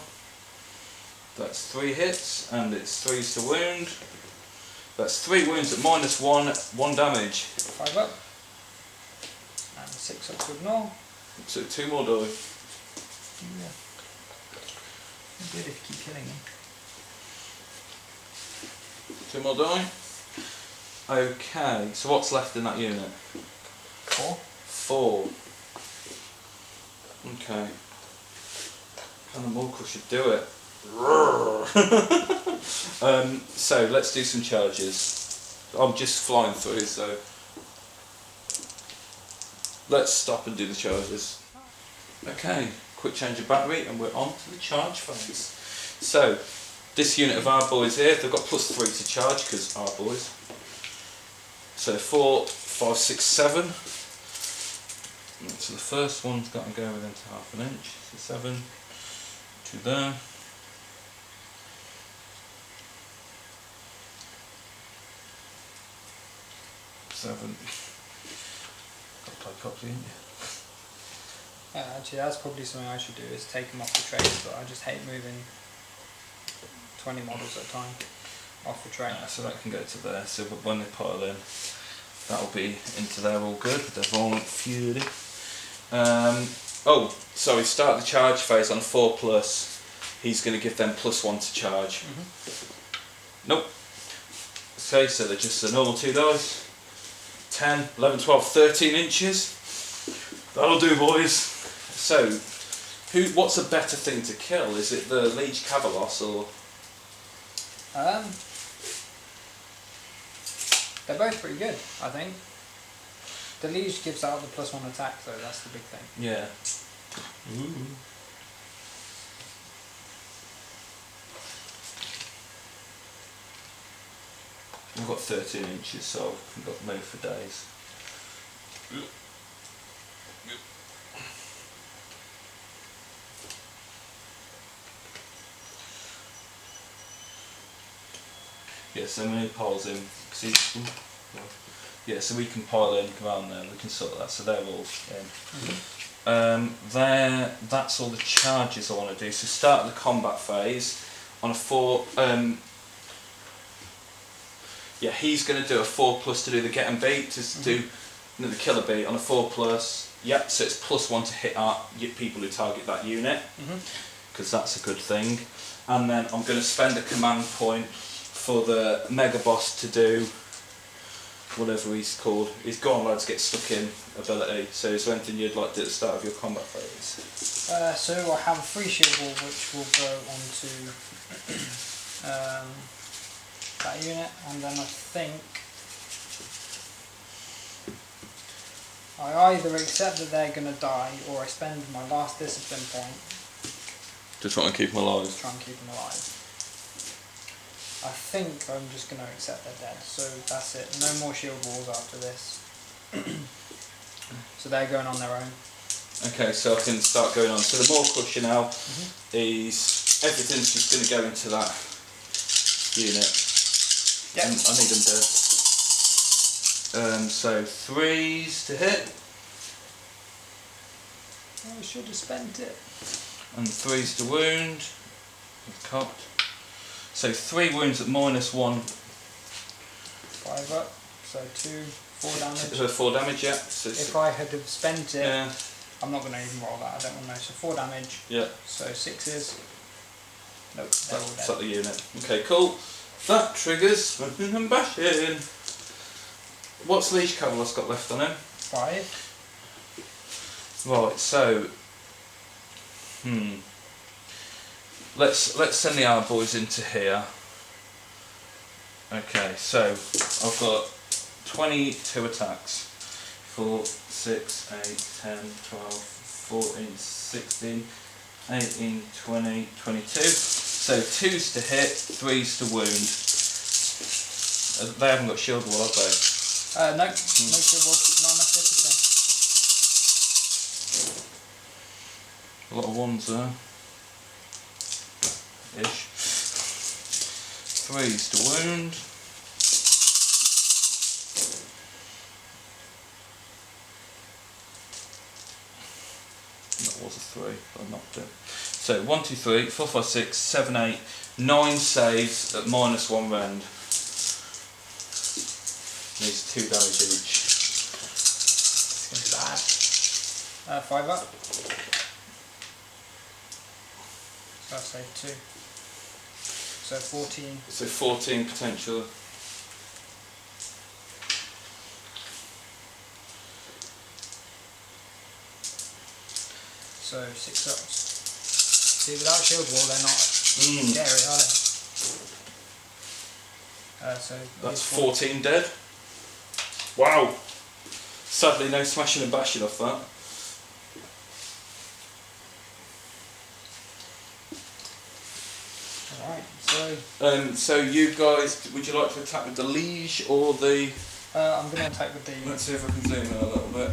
That's 3 hits, and it's 3s to wound. That's 3 wounds at -1, 1 damage. 5 up. And 6 up to ignore. So 2 more die. Yeah. Good if you keep killing him. 2 more die. Okay, so what's left in that unit? 4. 4. Okay. And the Morkel should do it. So let's do some charges. I'm just flying through, so let's stop and do the charges. Okay, quick change of battery and we're on to the charge phase. So this unit of our boys here, they've got +3 to charge because our boys. So 4, 5, 6, 7. So the first one's got to go within half an inch. So 7 to there. 7. Got to play copy, ain't you? Actually, that's probably something I should do, is take them off the trays, but I just hate moving 20 models at a time off the tray. So that can go to there, so when they pile in, that'll be into there all good, with their Violent Fury. Oh, sorry, start the charge phase on 4+. He's going to give them +1 to charge. Nope. Okay, so they're just a normal 2 dice. 10, 11, 12, 13 inches. That'll do, boys. So, what's a better thing to kill? Is it the Liege Cavalos or? They're both pretty good, I think. The Liege gives out the +1 attack, though, that's the big thing. Yeah. Ooh. I've got 13 inches, so I've got move for days. Yeah, so when he piles in, yeah, so we can pile in, come on there, we can sort that, so they're all in. That's all the charges I want to do. So start the combat phase on a 4. Yeah, he's going to do a 4+ to do the get and beat, to do the killer beat on a 4+. Yep, so it's +1 to hit people who target that unit, because that's a good thing. And then I'm going to spend a command point for the Mega Boss to do whatever he's called. His Go on Lads get stuck in ability. So is there anything you'd like to do at the start of your combat phase? So I have a free shield wall which will go onto that unit, and then I think I either accept that they're going to die, or I spend my last discipline point to try and keep them alive. to try and keep them alive. I think I'm just going to accept they're dead, so that's it. No more shield walls after this. So they're going on their own. Okay, so I can start going on. So the more cushion now is everything's just going to go into that unit. Yep. I need them dead. So 3s to hit. I should have spent it. And 3s to wound. Cocked. So 3 wounds at -1. 5 up, so 2, 4 damage. 4 damage, yeah. So If I had have spent it, yeah. I'm not going to even roll that, I don't want to know. So 4 damage, Yeah. so 6s. Nope, they're all That's dead. like the unit. Okay, cool. That triggers and bash in. What's Liege Cavalos got left on him? 5. Right, so let's send the our boys into here. Okay, so I've got 22 attacks. 4, 6, 8, 10, 12, 14, 16, 18, 20, 22. So 2s to hit, 3s to wound. They haven't got shield wall, have they? No, no shield wall, not enough discipline. A lot of 1s there. Ish. 3s to wound. That was a 3, but I knocked it. So 1, 2, 3, 4, 5, 6, 7, 8, 9 saves at -1 rend. Needs 2 damage each. It's going to be bad. 5 up. I'll say 2. So 14. So 14 potential. So 6 ups. See, without shield wall, they're not scary, are they? So That's 14 dead. Wow. Sadly, no smashing and bashing off that. Alright, So you guys, would you like to attack with the liege or the? I'm going to attack with the Let's see if I can zoom in a little bit.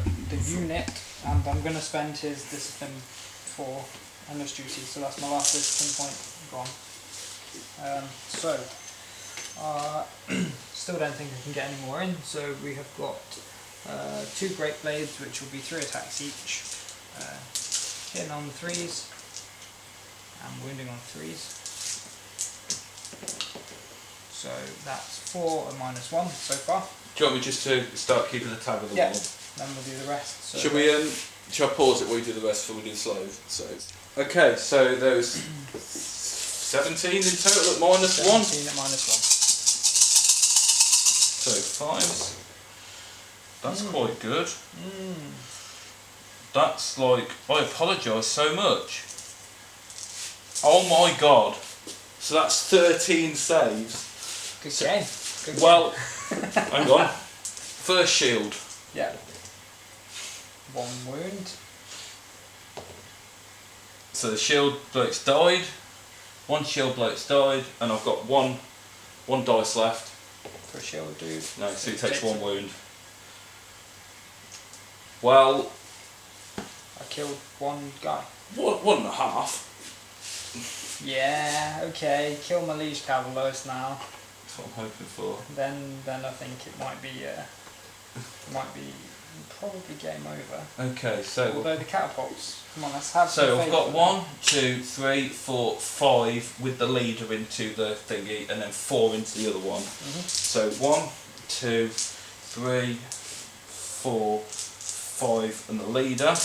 unit, and I'm going to spend his discipline for endless duty, so that's my last discipline point gone. Still don't think I can get any more in, so we have got 2 great blades, which will be 3 attacks each, hitting on the 3s and wounding on 3s. So that's 4 and -1 so far. Do you want me just to start keeping a tab of the Yeah. wall? Then we'll do the rest. So Should we? Shall I pause it while we do the rest before we do the slave? So. Okay, so there was 17 in total at -1. 17 at -1. So 5s. That's quite good. That's like, I apologise so much. Oh my god. So that's 13 saves. Good game. Good Well, hang on. First shield. game. Yeah. 1 wound. So the shield bloke's died. 1 shield bloke's died, and I've got one dice left. For a shield dude. No, so he takes 1 wound. Well, I killed 1 guy. 1.5. Yeah, okay. Kill my liege cavaliers now. That's what I'm hoping for. Then I think it might be probably game over. Okay, so Although the catapults. Come on, let's have some I've faith got in 1, 2, 3, 4, 5 with the leader into the thingy, and then 4 into the other one. So 1, 2, 3, 4, 5 and the leader,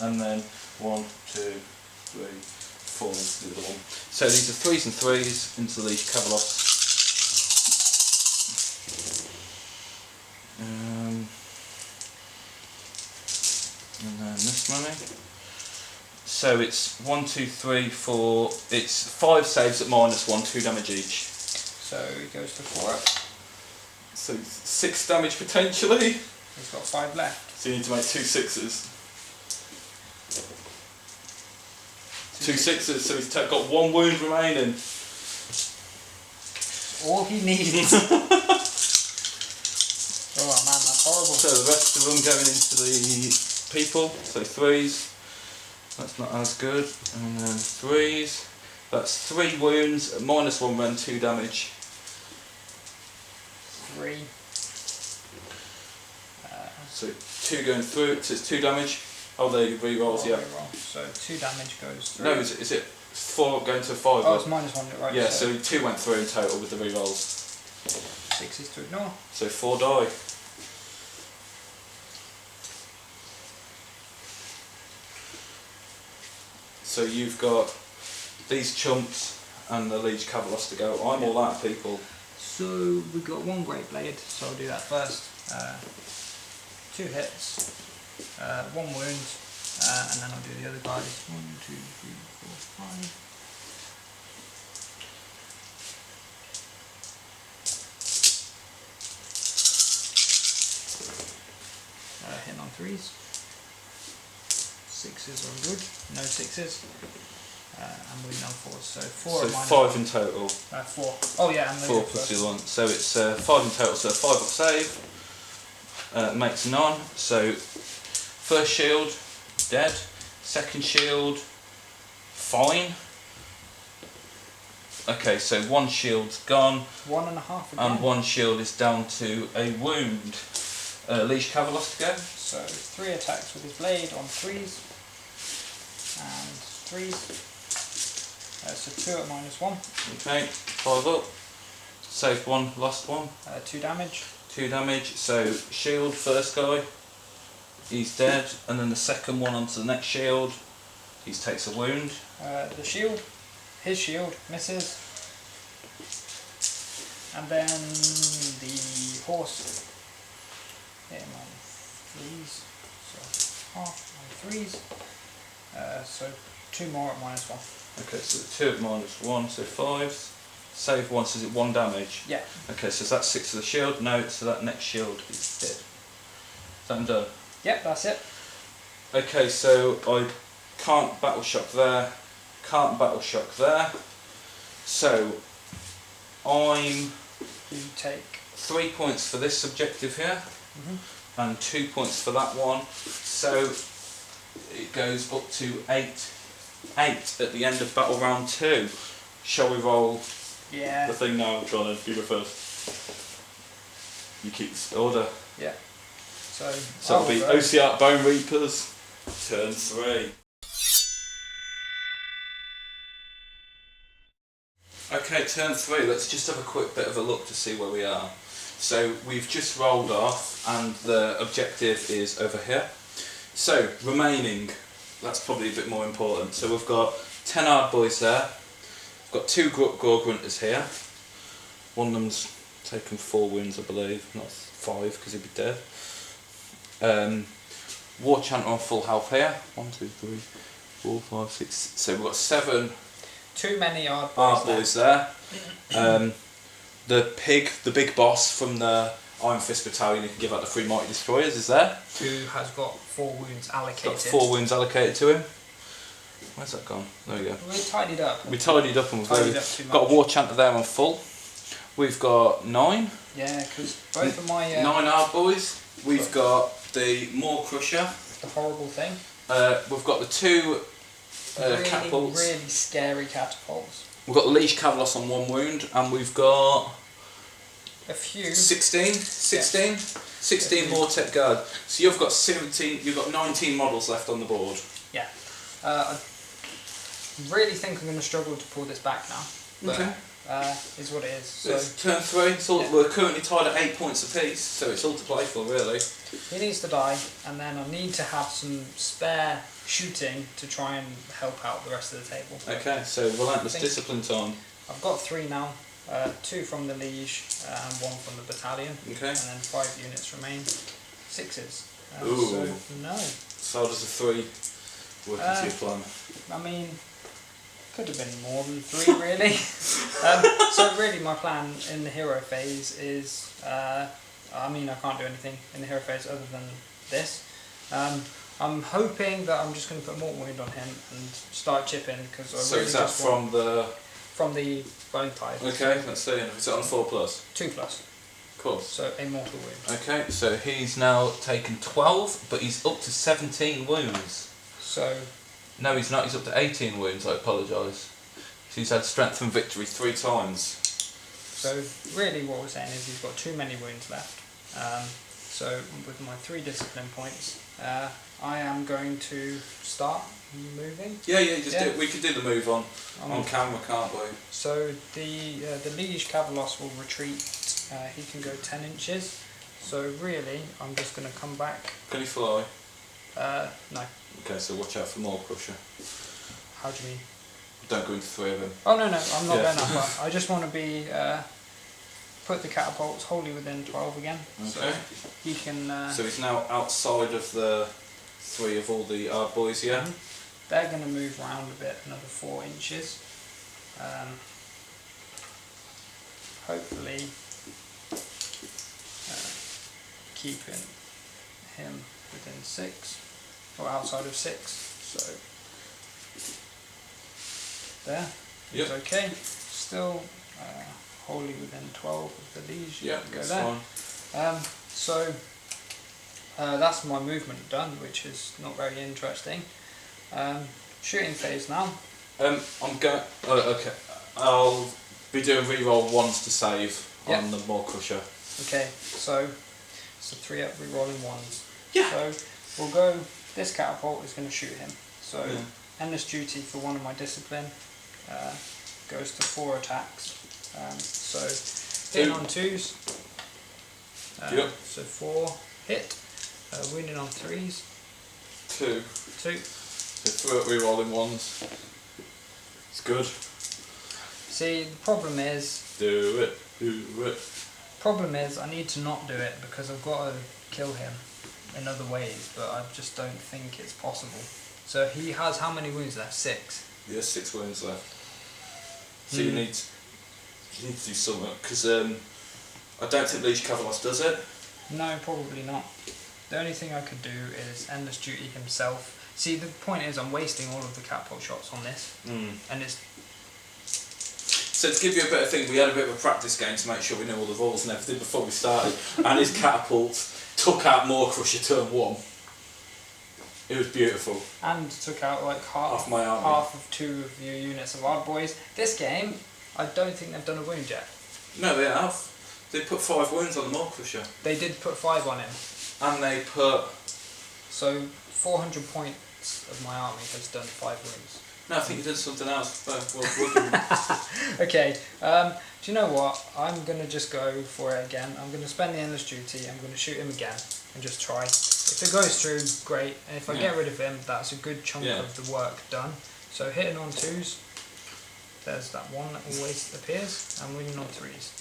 and then 1, 2, 3, 4 into the other one. So these are 3s and 3s into the liege cavalos. And then this money. So it's 1, 2, 3, 4. It's 5 saves at -1, 2 damage each. So he goes to 4 up. So 6 damage potentially. He's got 5 left. So you need to make 2 6s. 2 6s. So he's got 1 wound remaining. All he needs. Oh man, that's horrible. So the rest of them going into the people. So 3s. That's not as good. And then 3s. That's 3 wounds at -1 run, 2 damage. 3. So 2 going through, so it's 2 damage. Oh, there you re-rolls, yeah. So 2 damage goes through. No, is it 4 going to 5? Oh, it's -1, right? Yeah, so 2 went through in total with the re-rolls. 6 is to ignore. So 4 die. So you've got these chumps and the liege cavalos to go. I'm all out of people. So we've got 1 great blade, so I'll do that first. 2 hits, 1 wound, and then I'll do the other guys. 1, 2, 3, 4, 5. Hitting on 3s. 6s are good. No 6s. And we're on 4s. So 4 So minus 5 in total. 4. Oh yeah, and 4 plus the other one. So it's 5 in total. So 5 up save makes none. So first shield dead. Second shield fine. Okay, so 1 shield's gone. 1.5 again. And 1 shield is down to a wound. Liege cavalos to go. So 3 attacks with his blade on 3s and 3s. So 2 at -1. Okay, 5 up. Saved 1, lost 1. 2 damage. 2 damage. So shield first guy. He's dead, and then the second one onto the next shield. He takes a wound. The shield. his shield misses. And then the horse hit him on 3s. So half on 3s. So 2 more at -1. Okay, so 2 at -1, so 5s. Save 1, so is it 1 damage? Yeah. Okay, so that's 6 of the shield. No, so that next shield is dead. So I'm done. Yep, that's it. Okay, so I can't battle shock there, can't battle shock there. So I'm You take 3 points for this objective here, and 2 points for that one. So it goes up to 8 at the end of battle round 2. Shall we roll the thing now, John? You go first. You keep this order. Yeah. So it'll be Ossiarch Bonereapers, turn 3. Okay, turn 3. Let's just have a quick bit of a look to see where we are. So we've just rolled off, and the objective is over here. So remaining, that's probably a bit more important. So we've got 10 hard boys there. We've got 2 Gorgrunters here. One of them's taken 4 wounds, I believe, not 5 because he'd be dead. War Chanter on full health here. 1, 2, 3, 4, 5, 6. So we've got 7 too many hard boys there. The big boss from the Iron Fist Battalion who can give out the 3 Mighty Destroyers is there. Who has got 4 wounds allocated. Got 4 wounds allocated to him. Where's that gone? There we go. We tidied up. We tidied up and we've got a War Chanter there on full. We've got 9. Yeah, because both of my 9 hard boys. We've got the Maw Crusher. The horrible thing. We've got the 2 catapults. Really scary catapults. We've got the Leash Cavalos on 1 wound, and we've got a few. 16 Mortec Guard. So you've got 17. You've got 19 models left on the board. Yeah. I really think I'm going to struggle to pull this back now. But, okay. Is what it is. So it's turn 3. We're currently tied at 8 points apiece, so it's all to play for, really. He needs to die, and then I need to have some spare shooting to try and help out the rest of the table. Okay, so relentless discipline time. I've got 3 now. 2 from the liege and 1 from the battalion. Okay. And then 5 units remain. 6s. Ooh. So no. So how does the 3 work into your plan? I mean, could have been more than 3 really. So really my plan in the hero phase is, I mean I can't do anything in the hero phase other than this. I'm hoping that I'm just going to put more wound on him and start chipping because I really is that just want from the bone tide. Okay, let's see. Is it on 4+? 2+. Cool. So a mortal wound. Okay, so he's now taken 12, but he's up to 17 wounds. So no, he's not. He's up to 18 wounds. I apologise. So he's had strength and victory 3 times. So really, what we're saying is he's got too many wounds left. So with my 3 discipline points, I am going to start moving. Yeah, just do it. We could do the move on camera, can't we? So the liege Cavalos will retreat. He can go 10 inches. So really, I'm just going to come back. Can he fly? No. Okay, so watch out for Maw Crusher. How do you mean? Don't go into 3 of them. Oh no, I'm not going that far. I just want to be put the catapults wholly within 12 again. Okay. So he can. So he's now outside of the 3 of all the boys, yeah? They're going to move around a bit, another 4 inches. Hopefully keeping him within 6, or outside of 6, so there, Yep. it's okay. Still wholly within 12 of the liege. Yeah, go that's there. fine. So that's my movement done, which is not very interesting. Shooting phase now. I'm going. Oh, okay. I'll be doing reroll 1s to save on the Maw Crusher. Okay, so it's a 3-up rerolling 1s. Yeah. So we'll go. This catapult is going to shoot him. So endless duty for one of my discipline goes to 4 attacks. So hitting on 2s. So 4 hit. Wounding on 3s. 2. 2. So 3 up rerolling 1s. It's good. See, the problem is... Do it. Problem is, I need to not do it because I've got to kill him in other ways, but I just don't think it's possible. So he has how many wounds left? 6? Yeah, 6 wounds left. So you need to do something, because I don't think Liege Cavalos does it. No, probably not. The only thing I could do is Endless Duty himself. See, the point is I'm wasting all of the catapult shots on this, and it's... So to give you a better thing, we had a bit of a practice game to make sure we knew all the rules and everything before we started, and his catapult took out Maw Crusher turn 1. It was beautiful. And took out like half my army. half of 2 of your units of Ard Boys. This game, I don't think they've done a wound yet. No, they have. They put 5 wounds on the Maw Crusher. They did put 5 on him. And they put... So 400 points of my army has done 5 wounds. No, I think you did something else. Okay, do you know what? I'm going to just go for it again. I'm going to spend the Endless Duty, I'm going to shoot him again and just try. If it goes through, great. And if I get rid of him, that's a good chunk of the work done. So hitting on 2s, there's that one that always appears, and winning on 3s.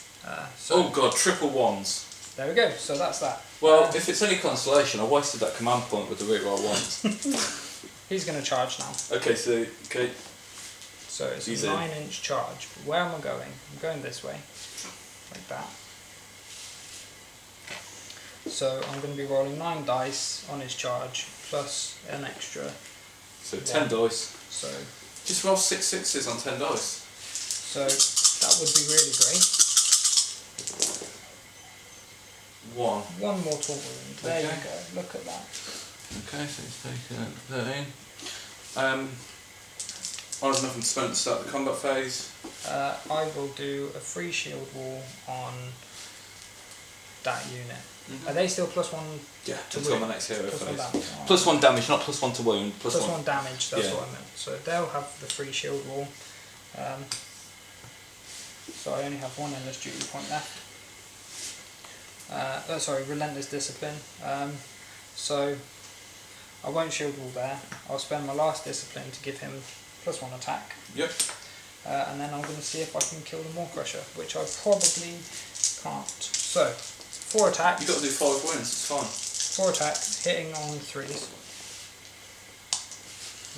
Oh god, triple 1s. There we go, so that's that. Well, if it's any consolation, I wasted that command point with the reroll 1s. He's going to charge now. Okay, so, So it's a 9-inch charge. But where am I going? I'm going this way, like that. So I'm going to be rolling 9 dice on his charge, plus an extra. So 10 dice. So just roll 6 6s on 10 dice. So that would be really great. 1. One mortal wound. There you go. Look at that. Okay, so he's taken 13. I have nothing to spend to start the combat phase. I will do a free shield wall on that unit. Are they still +1? Yeah, to until wound? my next hero +1 phase. damage. +1 damage, not +1 to wound. +1 damage, that's Yeah. what I meant. So they'll have the free shield wall. So I only have 1 Endless Duty point left. Sorry, Relentless Discipline. So I won't shield wall there. I'll spend my last discipline to give him +1 attack. Yep. And then I'm going to see if I can kill the Maw Crusher, which I probably can't. So 4 attacks. You've got to do 5 wounds, it's fine. 4 attacks, hitting on 3s,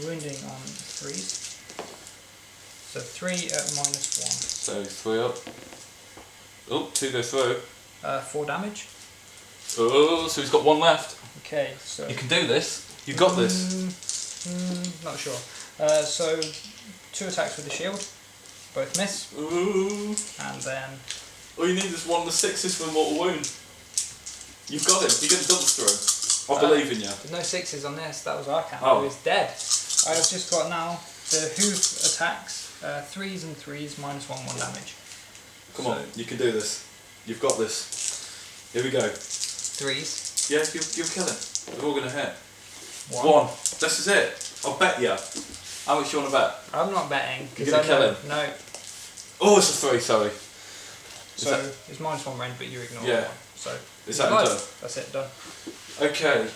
wounding on 3s. So 3 at -1. So 3 up. Oh, 2 go through. 4 damage. Oh, so he's got 1 left. Okay, so You can do this. You got this. Not sure. So 2 attacks with the shield, both miss, Ooh. and then All you need is 1 of the 6s for a mortal wound. You've got him. You get the double throw. I believe in you. there's no 6s on this. That was Arcan. Oh. He was dead. I've just got now the hoof attacks, 3s and 3s, -1, 1 damage. Come on, you can do this. You've got this. Here we go. 3s. Yeah, you'll kill him. They're all going to hit. 1. 1. This is it. I'll bet you. How much do you want to bet? I'm not betting. You're going to kill him? No. Oh, it's a 3, sorry. So it's -1 range, but you ignore 1. So is that done? done? That's it, done. Okay.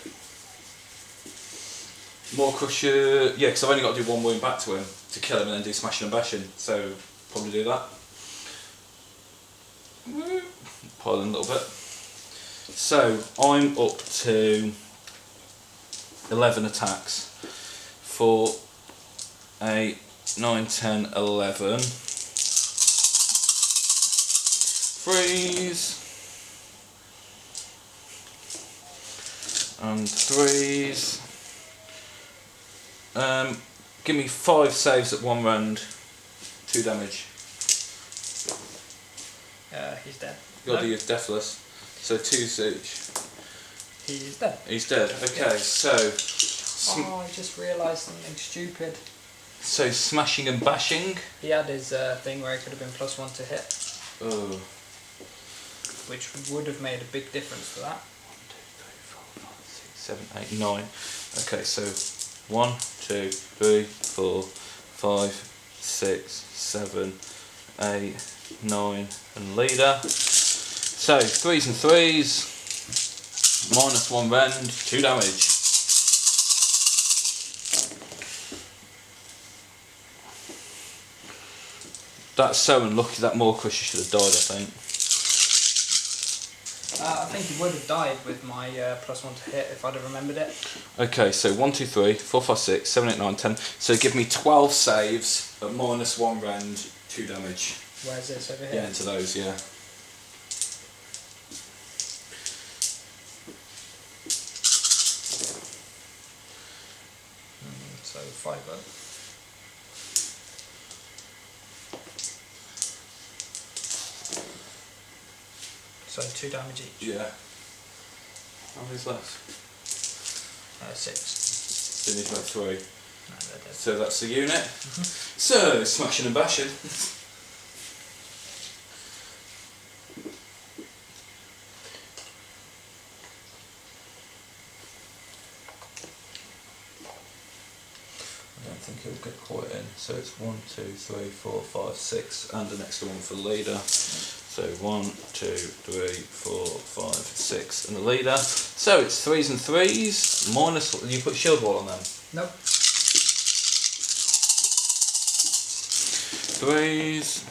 Maw Crusher. Yeah, because I've only got to do 1 wound back to him to kill him and then do smashing and bashing. So probably do that. Pile in a little bit. So I'm up to 11 attacks for a 9, 10, 11. 3s and 3s. Give me 5 saves at 1 round, 2 damage. He's dead. You got to do deathless, so 2s each. He's dead. He's dead. Okay, so I just realised something stupid. so smashing and bashing. He had his thing where he could have been +1 to hit, Oh. which would have made a big difference for that. 1, 2, 3, 4, 5, 6, 7, 8, 9. Okay, so 1, 2, 3, 4, 5, 6, 7, 8, 9, and leader. So 3s and 3s, -1 rend, 2 damage. That's so unlucky. That more crush should have died, I think. I think he would have died with my +1 to hit if I'd have remembered it. Okay, so 1, 2, 3, 4, 5, 6, 7, 8, 9, 10. So give me 12 saves at -1 rend, 2 damage. Where's this over here? Yeah, into those, yeah. So 5 up. So 2 damage each. Yeah. How many's left? 6. Finish about 3. No, they're dead. So that's the unit. So, smashing and bashing. I don't think it'll get quite in. So it's 1, 2, 3, 4, 5, 6, and an extra one for the leader. So 1, 2, 3, 4, 5, 6, and the leader. So it's 3s and 3s. Minus. You put shield wall on them. Nope. 3s.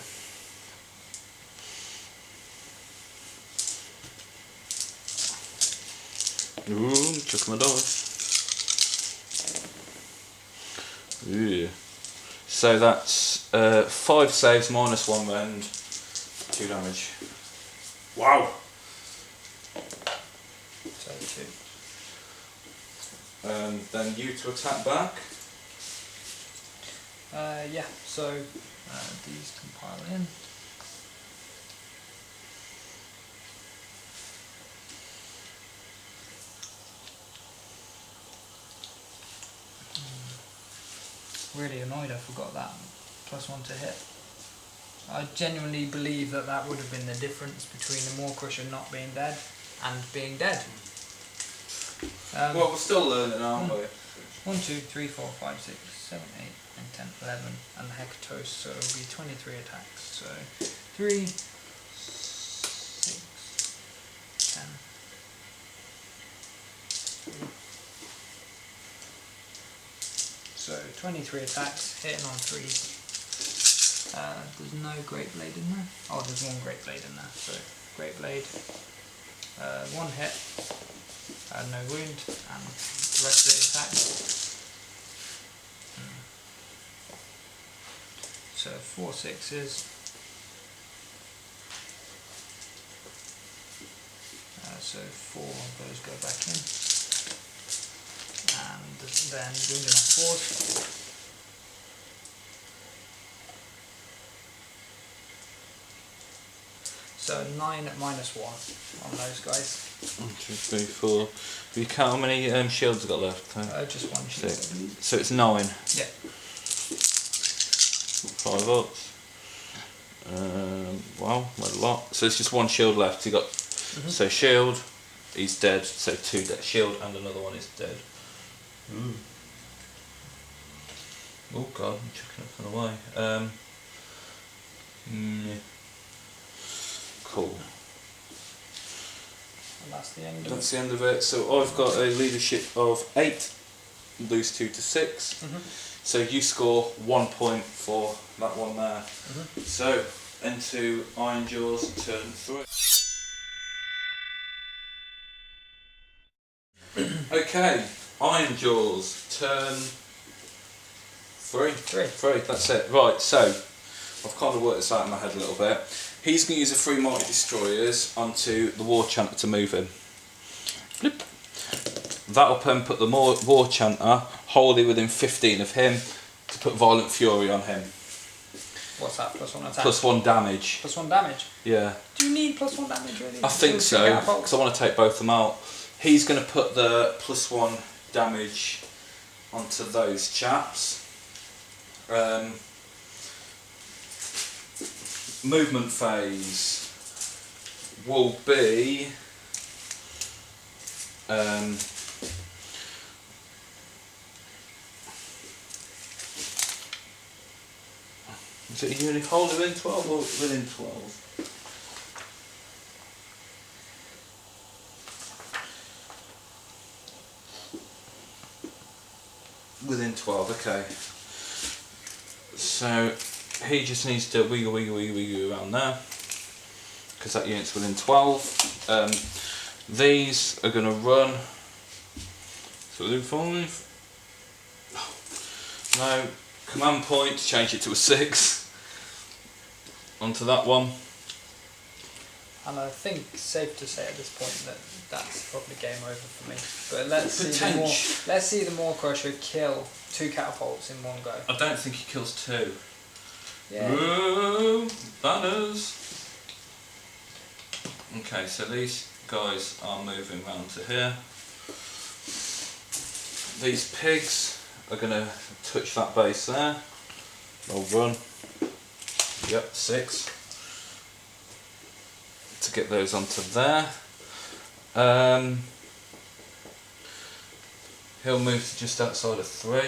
Ooh, chuck my dice. Ooh. So that's 5 saves, -1 rend, 2 damage. Wow! So 2. Then you to attack back. Yeah, so these compile in. Really annoyed I forgot that +1 to hit. I genuinely believe that that would have been the difference between the Maw Crusher not being dead and being dead. Well, we're still learning, aren't we? 1, 2, 3, 4, 5, 6, 7, 8, 9, 10, 11, and the Hekatos, so it'll be 23 attacks. So 3, 6, 10. So 23 attacks, hitting on 3s. There's no Great Blade in there. Oh, there's 1 Great Blade in there. So Great Blade, 1 hit, no wound, and the rest of the attacks. So 4 6s. So 4 of those go back in. And then wounding on 4s. So 9 at -1 on those guys. 1, 2, 3, 4. Do you count how many shields I've got left? Just 1 shield. So it's 9. Yeah. 5 ups. Wow, quite a lot. So it's just 1 shield left. You got so shield, he's dead. So 2 dead. Shield and another one is dead. Ooh. Oh god, I'm chucking it away. Yeah. Cool. And that's the end. That's the end of it. So I've got a leadership of 8, lose 2 to 6. So you score 1 point for that one there. So into Ironjawz turn 3. Okay, Ironjawz turn 3. 3, that's it. Right, so I've kind of worked this out in my head a little bit. He's going to use the 3 Mighty Destroyers onto the War Chanter to move him. Bloop. That'll then put the War Chanter wholly within 15 of him to put Violent Fury on him. What's that? +1 attack? +1 damage. +1 damage? Yeah. Do you need +1 damage really? I think so, because I want to take both of them out. He's going to put the +1 damage onto those chaps. Movement phase will be is it you only hold within 12 or within 12? Within 12, okay. So he just needs to wiggle around there, because that unit's within 12. These are going to run, so do 5. No, command point, change it to a 6. Onto that one. And I think it's safe to say at this point that that's probably game over for me. But let's see the Maw Crusher kill 2 catapults in one go. I don't think he kills 2. Yeah. Ooh, banners. Okay, so these guys are moving round to here. These pigs are going to touch that base there. They'll run. Yep, 6. To get those onto there. He'll move to just outside of 3.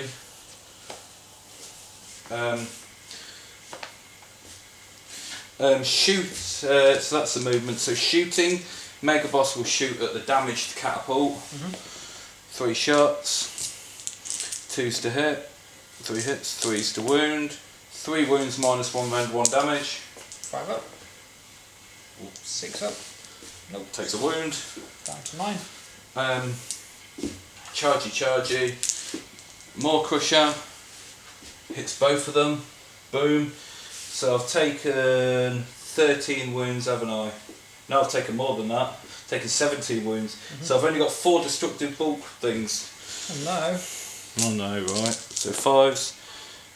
Shoot, so that's the movement. So shooting, Mega Boss will shoot at the damaged catapult. 3 shots. 2s to hit. 3 hits. 3s to wound. 3 wounds minus 1 round 1 damage. 5 up. 6 up. Nope. Takes a wound. Down to 9. Chargy. Maw Crusher. Hits both of them. Boom. So I've taken 13 wounds, haven't I? No, I've taken more than that. I've taken 17 wounds. So I've only got 4 destructive bulk things. Oh no. Oh no, right. So 5s.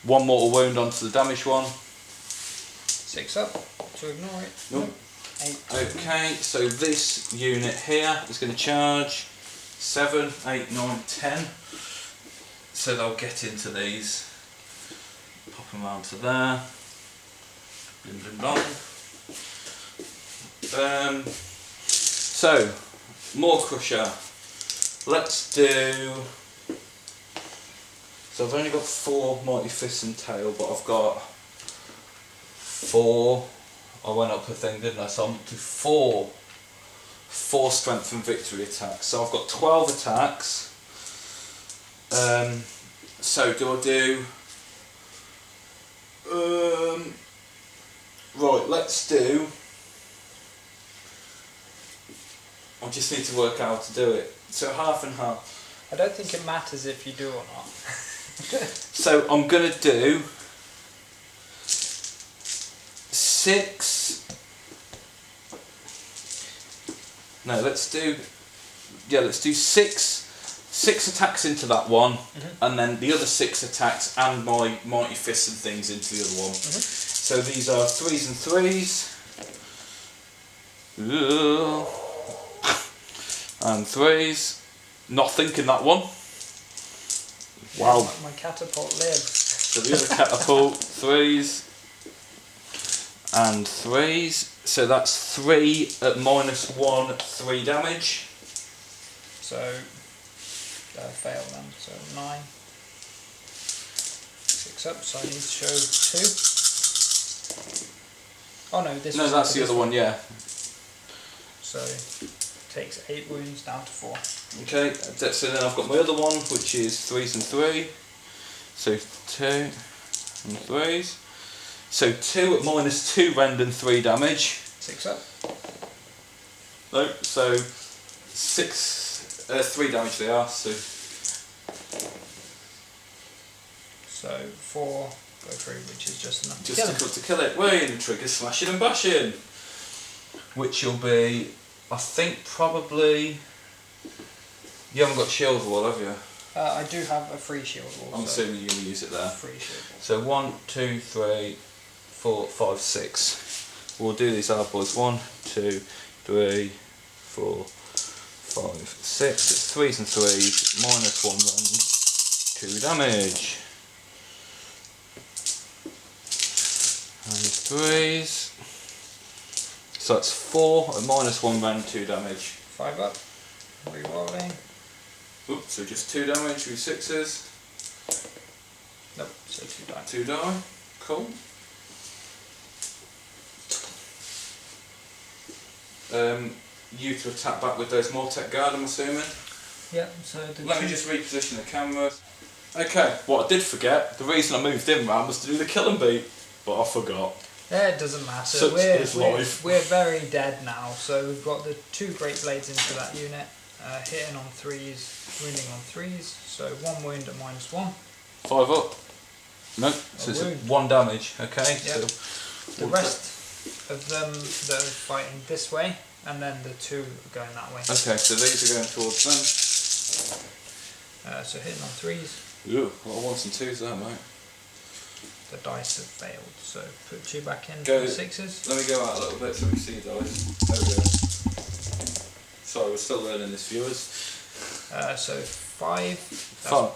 1 mortal wound onto the damaged one. 6 up. To ignore it. Nope. 8. Okay, so this unit here is going to charge 7, 8, 9, 10. So they'll get into these. Pop them around to there. Blim blim blong. So, Maw Crusher. Let's do. So I've only got 4 Mighty Fists and Tail, but I've got 4. I went up a thing, didn't I? So I'm up to 4 strength and victory attacks. So I've got 12 attacks. So do I do? Right, let's do. I just need to work out how to do it. So half and half. I don't think it matters if you do or not. So I'm gonna do 6. No, let's do 6 attacks into that one, and then the other 6 attacks and my mighty fists and things into the other one. So these are 3s and 3s. And 3s. Not thinking that one. Wow. My catapult lives. So the other catapult, 3s and 3s. So that's 3 at minus 1, 3 damage. So fail then. So 9. 6 up. So I need to show 2. Oh no, this. No, that's the other one. Yeah. So takes 8 wounds down to 4. Okay, so then I've got my other one, which is 3s and 3. So 2 and 3s. So 2 at minus 2 rend and 3 damage. 6 up. No, so 3 damage they are. So 4 go through, which is just enough just to kill it. We're in the trigger smashing and bashing, which will be, I think, probably. You haven't got shield wall, have you? I do have a free shield wall. I'm assuming you're going to use it there. Free shield wall. So 1, 2, 3, 4, 5, 6. We'll do these out, boys. 1, 2, 3, 4, 5, 6. It's 3s and 3s. Minus 1 rend. 2 damage. And 3s. So that's 4 at minus 1 rend, 2 damage. 5 up. Rerolling. Oops, so just 2 damage with 6s. Nope, so 2 die. 2 die. Cool. You to attack back with those Mortec Guard, I'm assuming. Yeah, so Let me just reposition the camera. Okay, what I did forget, the reason I moved in round was to do the kill and beat. but I forgot. Yeah, it doesn't matter. Such is life. We're very dead now, so we've got the 2 Great Blades into that unit, hitting on 3s, wounding on 3s, so 1 wound at -1. 5 up. No, so it's 1 damage, okay? Yep. So the rest of them that are fighting this way, and then the 2 are going that way. Okay, so these are going towards them. So hitting on 3s. Ooh, a lot of 1s and 2s there, mate. The dice have failed, so put 2 back in Go, for 6s. Let me go out a little bit so we see the dice. There we go. Sorry, we're still learning this, viewers. So 5.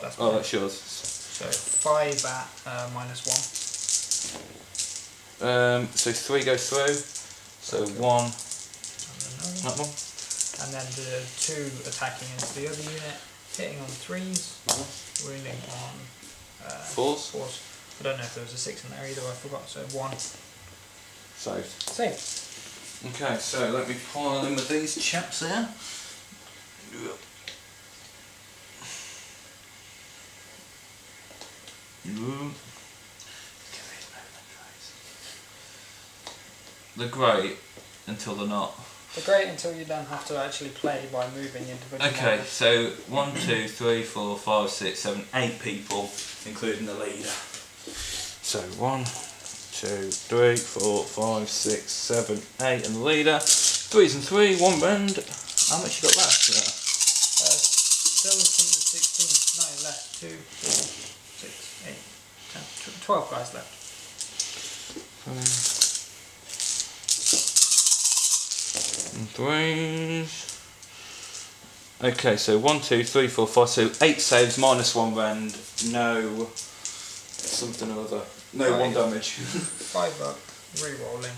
That's oh, that's yours. So 5 at -1. So 3 goes through. So 1. That one. And then the 2 attacking into the other unit, hitting on 3s, wounding on 4s. 4s. I don't know if there was a 6 in there either, I forgot, so 1. Saved. Saved. Okay, so let me pile in with these chaps here. They're great until they're not. They're great until you don't have to actually play by moving individual Okay, members. so 1, 2, 3, 4, 5, 6, 7, 8 people, including the leader. So 1, 2, 3, 4, 5, 6, 7, 8, and the leader. 3s and 3, 1 rend. How much you got left there? Still something 16. No, left. 2, 4, 6, 8, 10, 12 guys left. And 3s. Okay, so 1, 2, 3, 4, 5, so 8 saves, -1 rend, no something or other. No, 1 damage. 5 up, re-rolling.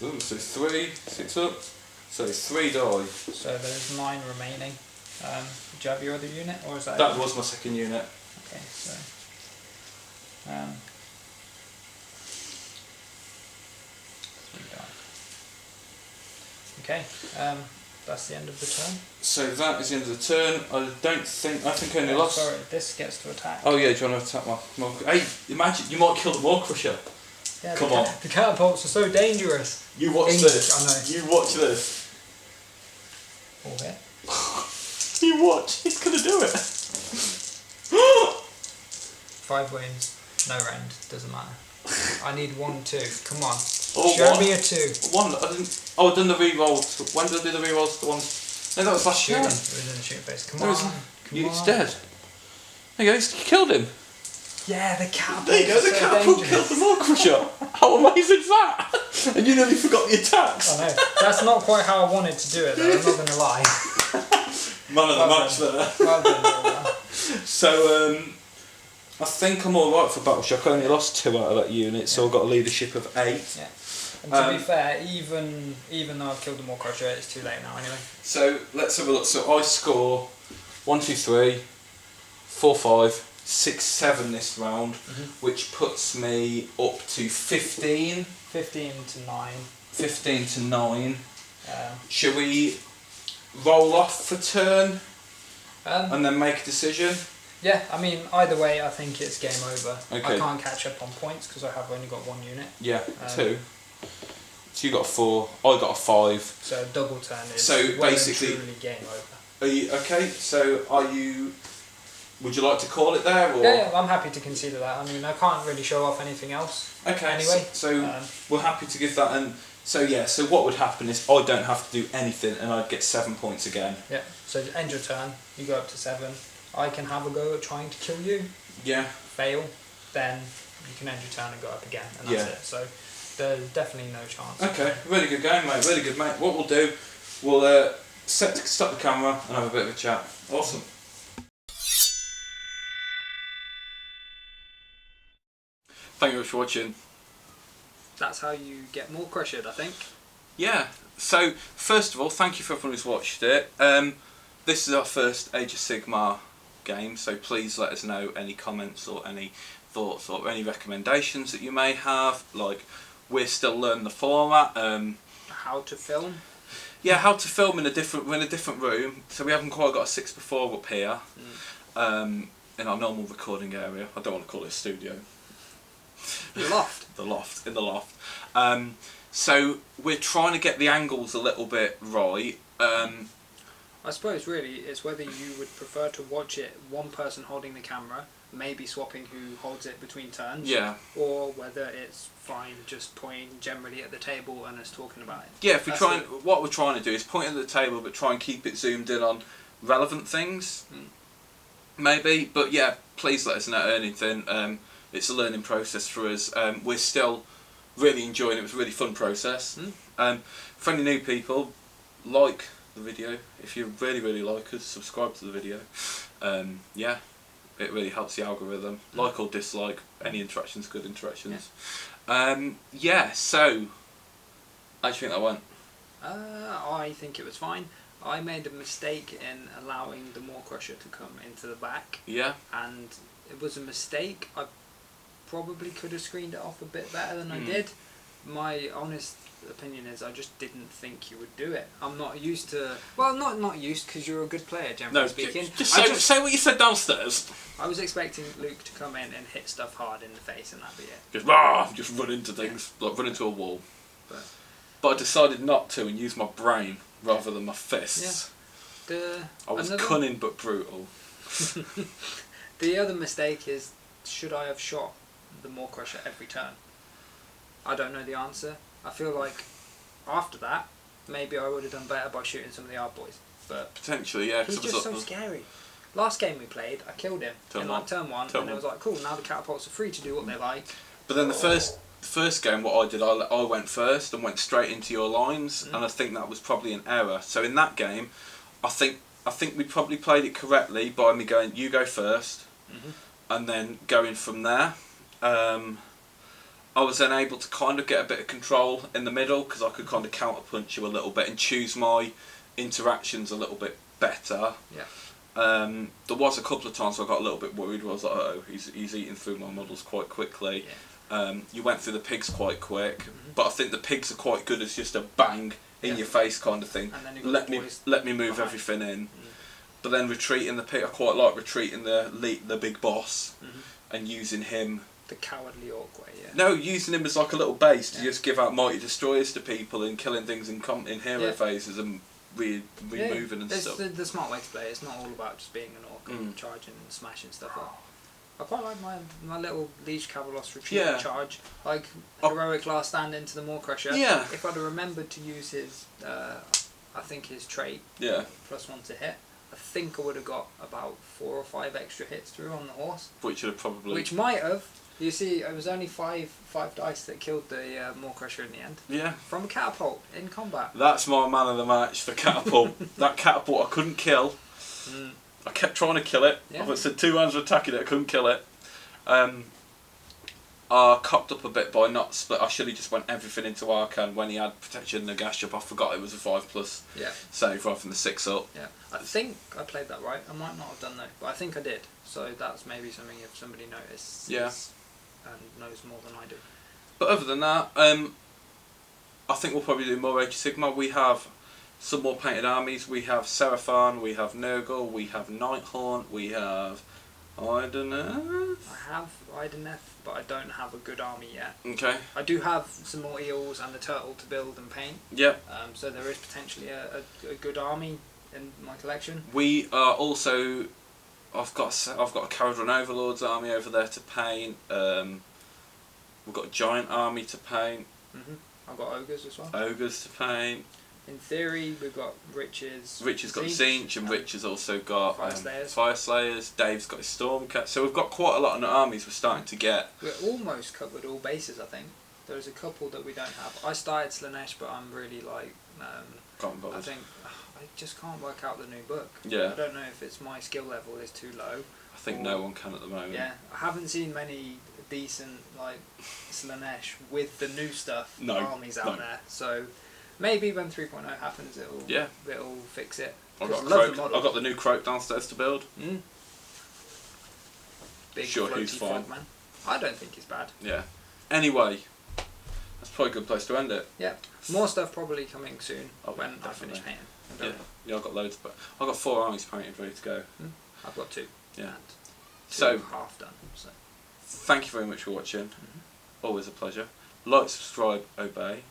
Ooh, so 3, 6 up. So 3 die. So there's 9 remaining. Do you have your other unit, or is that? That was my second unit. Okay, so. 3 die. Okay, that's the end of the turn. So that is the end of the turn. I think I only lost. Sorry, this gets to attack. Oh yeah, do you want to attack my hey, imagine, you might kill the War Crusher. Yeah, Come on. The catapults are so dangerous. You watch this. I know. You watch this. All hit. You watch. He's going to do it. 5 wins, no rend, doesn't matter. I need 1, 2. Come on. Oh, Show 1. me a 2. 1. I didn't. Oh, I done the re-rolls. When did I do the re-rolls? The ones. No, that was last Shooting. turn. It was in the shooting phase. Come No, on. He's dead. There you go. You killed him. Yeah, the catapult. There you go. The catapult killed the War Crusher. How amazing is that? And you nearly forgot the attacks. I know. That's not quite how I wanted to do it, though. I'm not going to lie. Man of the match there. Well done. So, I think I'm alright for Battle Shock. I only lost 2 out of that unit, so I've got a leadership of 8. Yeah. And to be fair, even though I've killed the War Crusher, it's too late now anyway. So, let's have a look. So, I score 1, 2, 3, 4, 5, 6, 7 this round, which puts me up to 15. 15 to 9. 15 to 9. Should we roll off for turn and then make a decision? Yeah, I mean, either way, I think it's game over. Okay. I can't catch up on points because I have only got 1 unit. Yeah, 2. So you got a 4, I got a 5. So double turn is so basically truly game over. Are you okay? So are you? Would you like to call it there? Or? Yeah, I'm happy to consider that. I mean, I can't really show off anything else. Okay. Anyway, so we're happy to give that. And so yeah. So what would happen is I don't have to do anything, and I'd get 7 points again. Yeah. So end your turn. You go up to 7. I can have a go at trying to kill you. Yeah. Fail, then you can end your turn and go up again, and that's it. So there's definitely no chance. Okay. Really good game, mate. Really good, mate. What we'll do, we'll stop the camera and have a bit of a chat. Awesome. Thank you very much for watching. That's how you get more crushed, I think. Yeah, so first of all, thank you for everyone who's watched it. This is our first Age of Sigmar game, so please let us know any comments or any thoughts or any recommendations that you may have. Like, we're still learning the format. How to film. Yeah, how to film in a different room. So we haven't quite got a 6x4 up here in our normal recording area. I don't want to call it a studio. The loft. The loft, in the loft. So we're trying to get the angles a little bit right. I suppose really it's whether you would prefer to watch it one person holding the camera, maybe swapping who holds it between turns, Yeah. or whether it's fine just pointing generally at the table and us talking about it. Yeah, if we try and, what we're trying to do is point at the table but try and keep it zoomed in on relevant things. Maybe, but yeah, please let us know anything. It's a learning process for us. We're still really enjoying it. It was a really fun process. For any new people, like the video. If you really like us, subscribe to the video. Yeah, it really helps the algorithm. Like or dislike, any interaction's good interactions. Yeah, so how do you think that went? I think it was fine. I made a mistake in allowing the Maw Crusher to come into the back. Yeah. And it was a mistake. I probably could have screened it off a bit better than I did. My honest opinion is I just didn't think you would do it. I'm not used to... Well, not used because you're a good player, generally speaking. Just say what you said downstairs. I was expecting Luke to come in and hit stuff hard in the face and that'd be it. Just run into things, like run into a wall. But I decided not to and use my brain rather than my fists. Yeah. I was cunning but brutal. The other mistake is, should I have shot the Maw Crusher every turn? I don't know the answer. I feel like after that, maybe I would have done better by shooting some of the Ard boys. But potentially, yeah. He's just so scary. Last game we played, I killed him in like turn one, and it was like, cool, now the catapults are free to do what they like. But then the first game, what I did, I went first and went straight into your lines, and I think that was probably an error. So in that game, I think we probably played it correctly by me going, you go first, and then going from there. I was then able to kind of get a bit of control in the middle because I could kind of counterpunch you a little bit and choose my interactions a little bit better. Yeah. There was a couple of times where I got a little bit worried. Where I was like, oh, he's eating through my models quite quickly. Yeah. You went through the pigs quite quick, but I think the pigs are quite good as just a bang in your face kind of thing. And then let me move everything in. But then retreating the pig, I quite like retreating the big boss and using him. The cowardly orc way, yeah. No, using him as like a little base to just give out mighty destroyers to people and killing things in hero phases and removing and stuff. The smart way to play. It's not all about just being an orc and charging and smashing stuff up. I quite like my little Liege Cavalos retreat charge. Like heroic last stand into the Maw Crusher. Yeah. If I'd have remembered to use his, I think his trait. Yeah. +1 to hit. I think I would have got about 4 or 5 extra hits through on the horse. Which would have probably. Which might have. You see, it was only five dice that killed the Maw Crusher in the end. Yeah. From a catapult in combat. That's my man of the match, the catapult. That catapult I couldn't kill. I kept trying to kill it. Yeah. I said 2 rounds of attacking it, I couldn't kill it. I cocked up a bit by not split. I should have just went everything into Arcan when he had protection and Nagash up. I forgot it was a 5+ save rather than the 6 up. Yeah, I think I played that right. I might not have done though, but I think I did. So that's maybe something if somebody notices. Yeah. And knows more than I do. But other than that, I think we'll probably do more Age of Sigmar. We have some more painted armies. We have Seraphon, we have Nurgle, we have Nighthaunt, we have Ideneth. I have Ideneth, but I don't have a good army yet. Okay. I do have some more eels and a turtle to build and paint. Yep. So there is potentially a good army in my collection. We are also. I've got a Caradron Overlords army over there to paint. We've got a giant army to paint. I've got ogres as well. Ogres to paint. In theory, we've got Rich's. Rich has got Zinch, and Rich has also got Fire Slayers. Dave's got his Stormcat. So we've got quite a lot of armies we're starting to get. We're almost covered all bases, I think. There's a couple that we don't have. I started Slanesh, but I'm really like. I think I just can't work out the new book. Yeah. I don't know if it's my skill level is too low. I think no one can at the moment. Yeah, I haven't seen many decent like Slanesh with the new stuff armies out there. So maybe when 3.0 happens, it'll fix it. I've got the new Croak downstairs to build. Big sure, he's fine. Frogman. I don't think he's bad. Yeah. Anyway, that's probably a good place to end it. Yeah. More stuff probably coming soon when I finish painting. Yeah, I've got loads, but I've got 4 armies painted ready to go. I've got 2. Yeah. And 2 so half done. So thank you very much for watching. always a pleasure. Like, subscribe, obey, and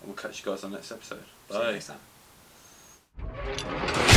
we'll catch you guys on the next episode. See you Bye. next time.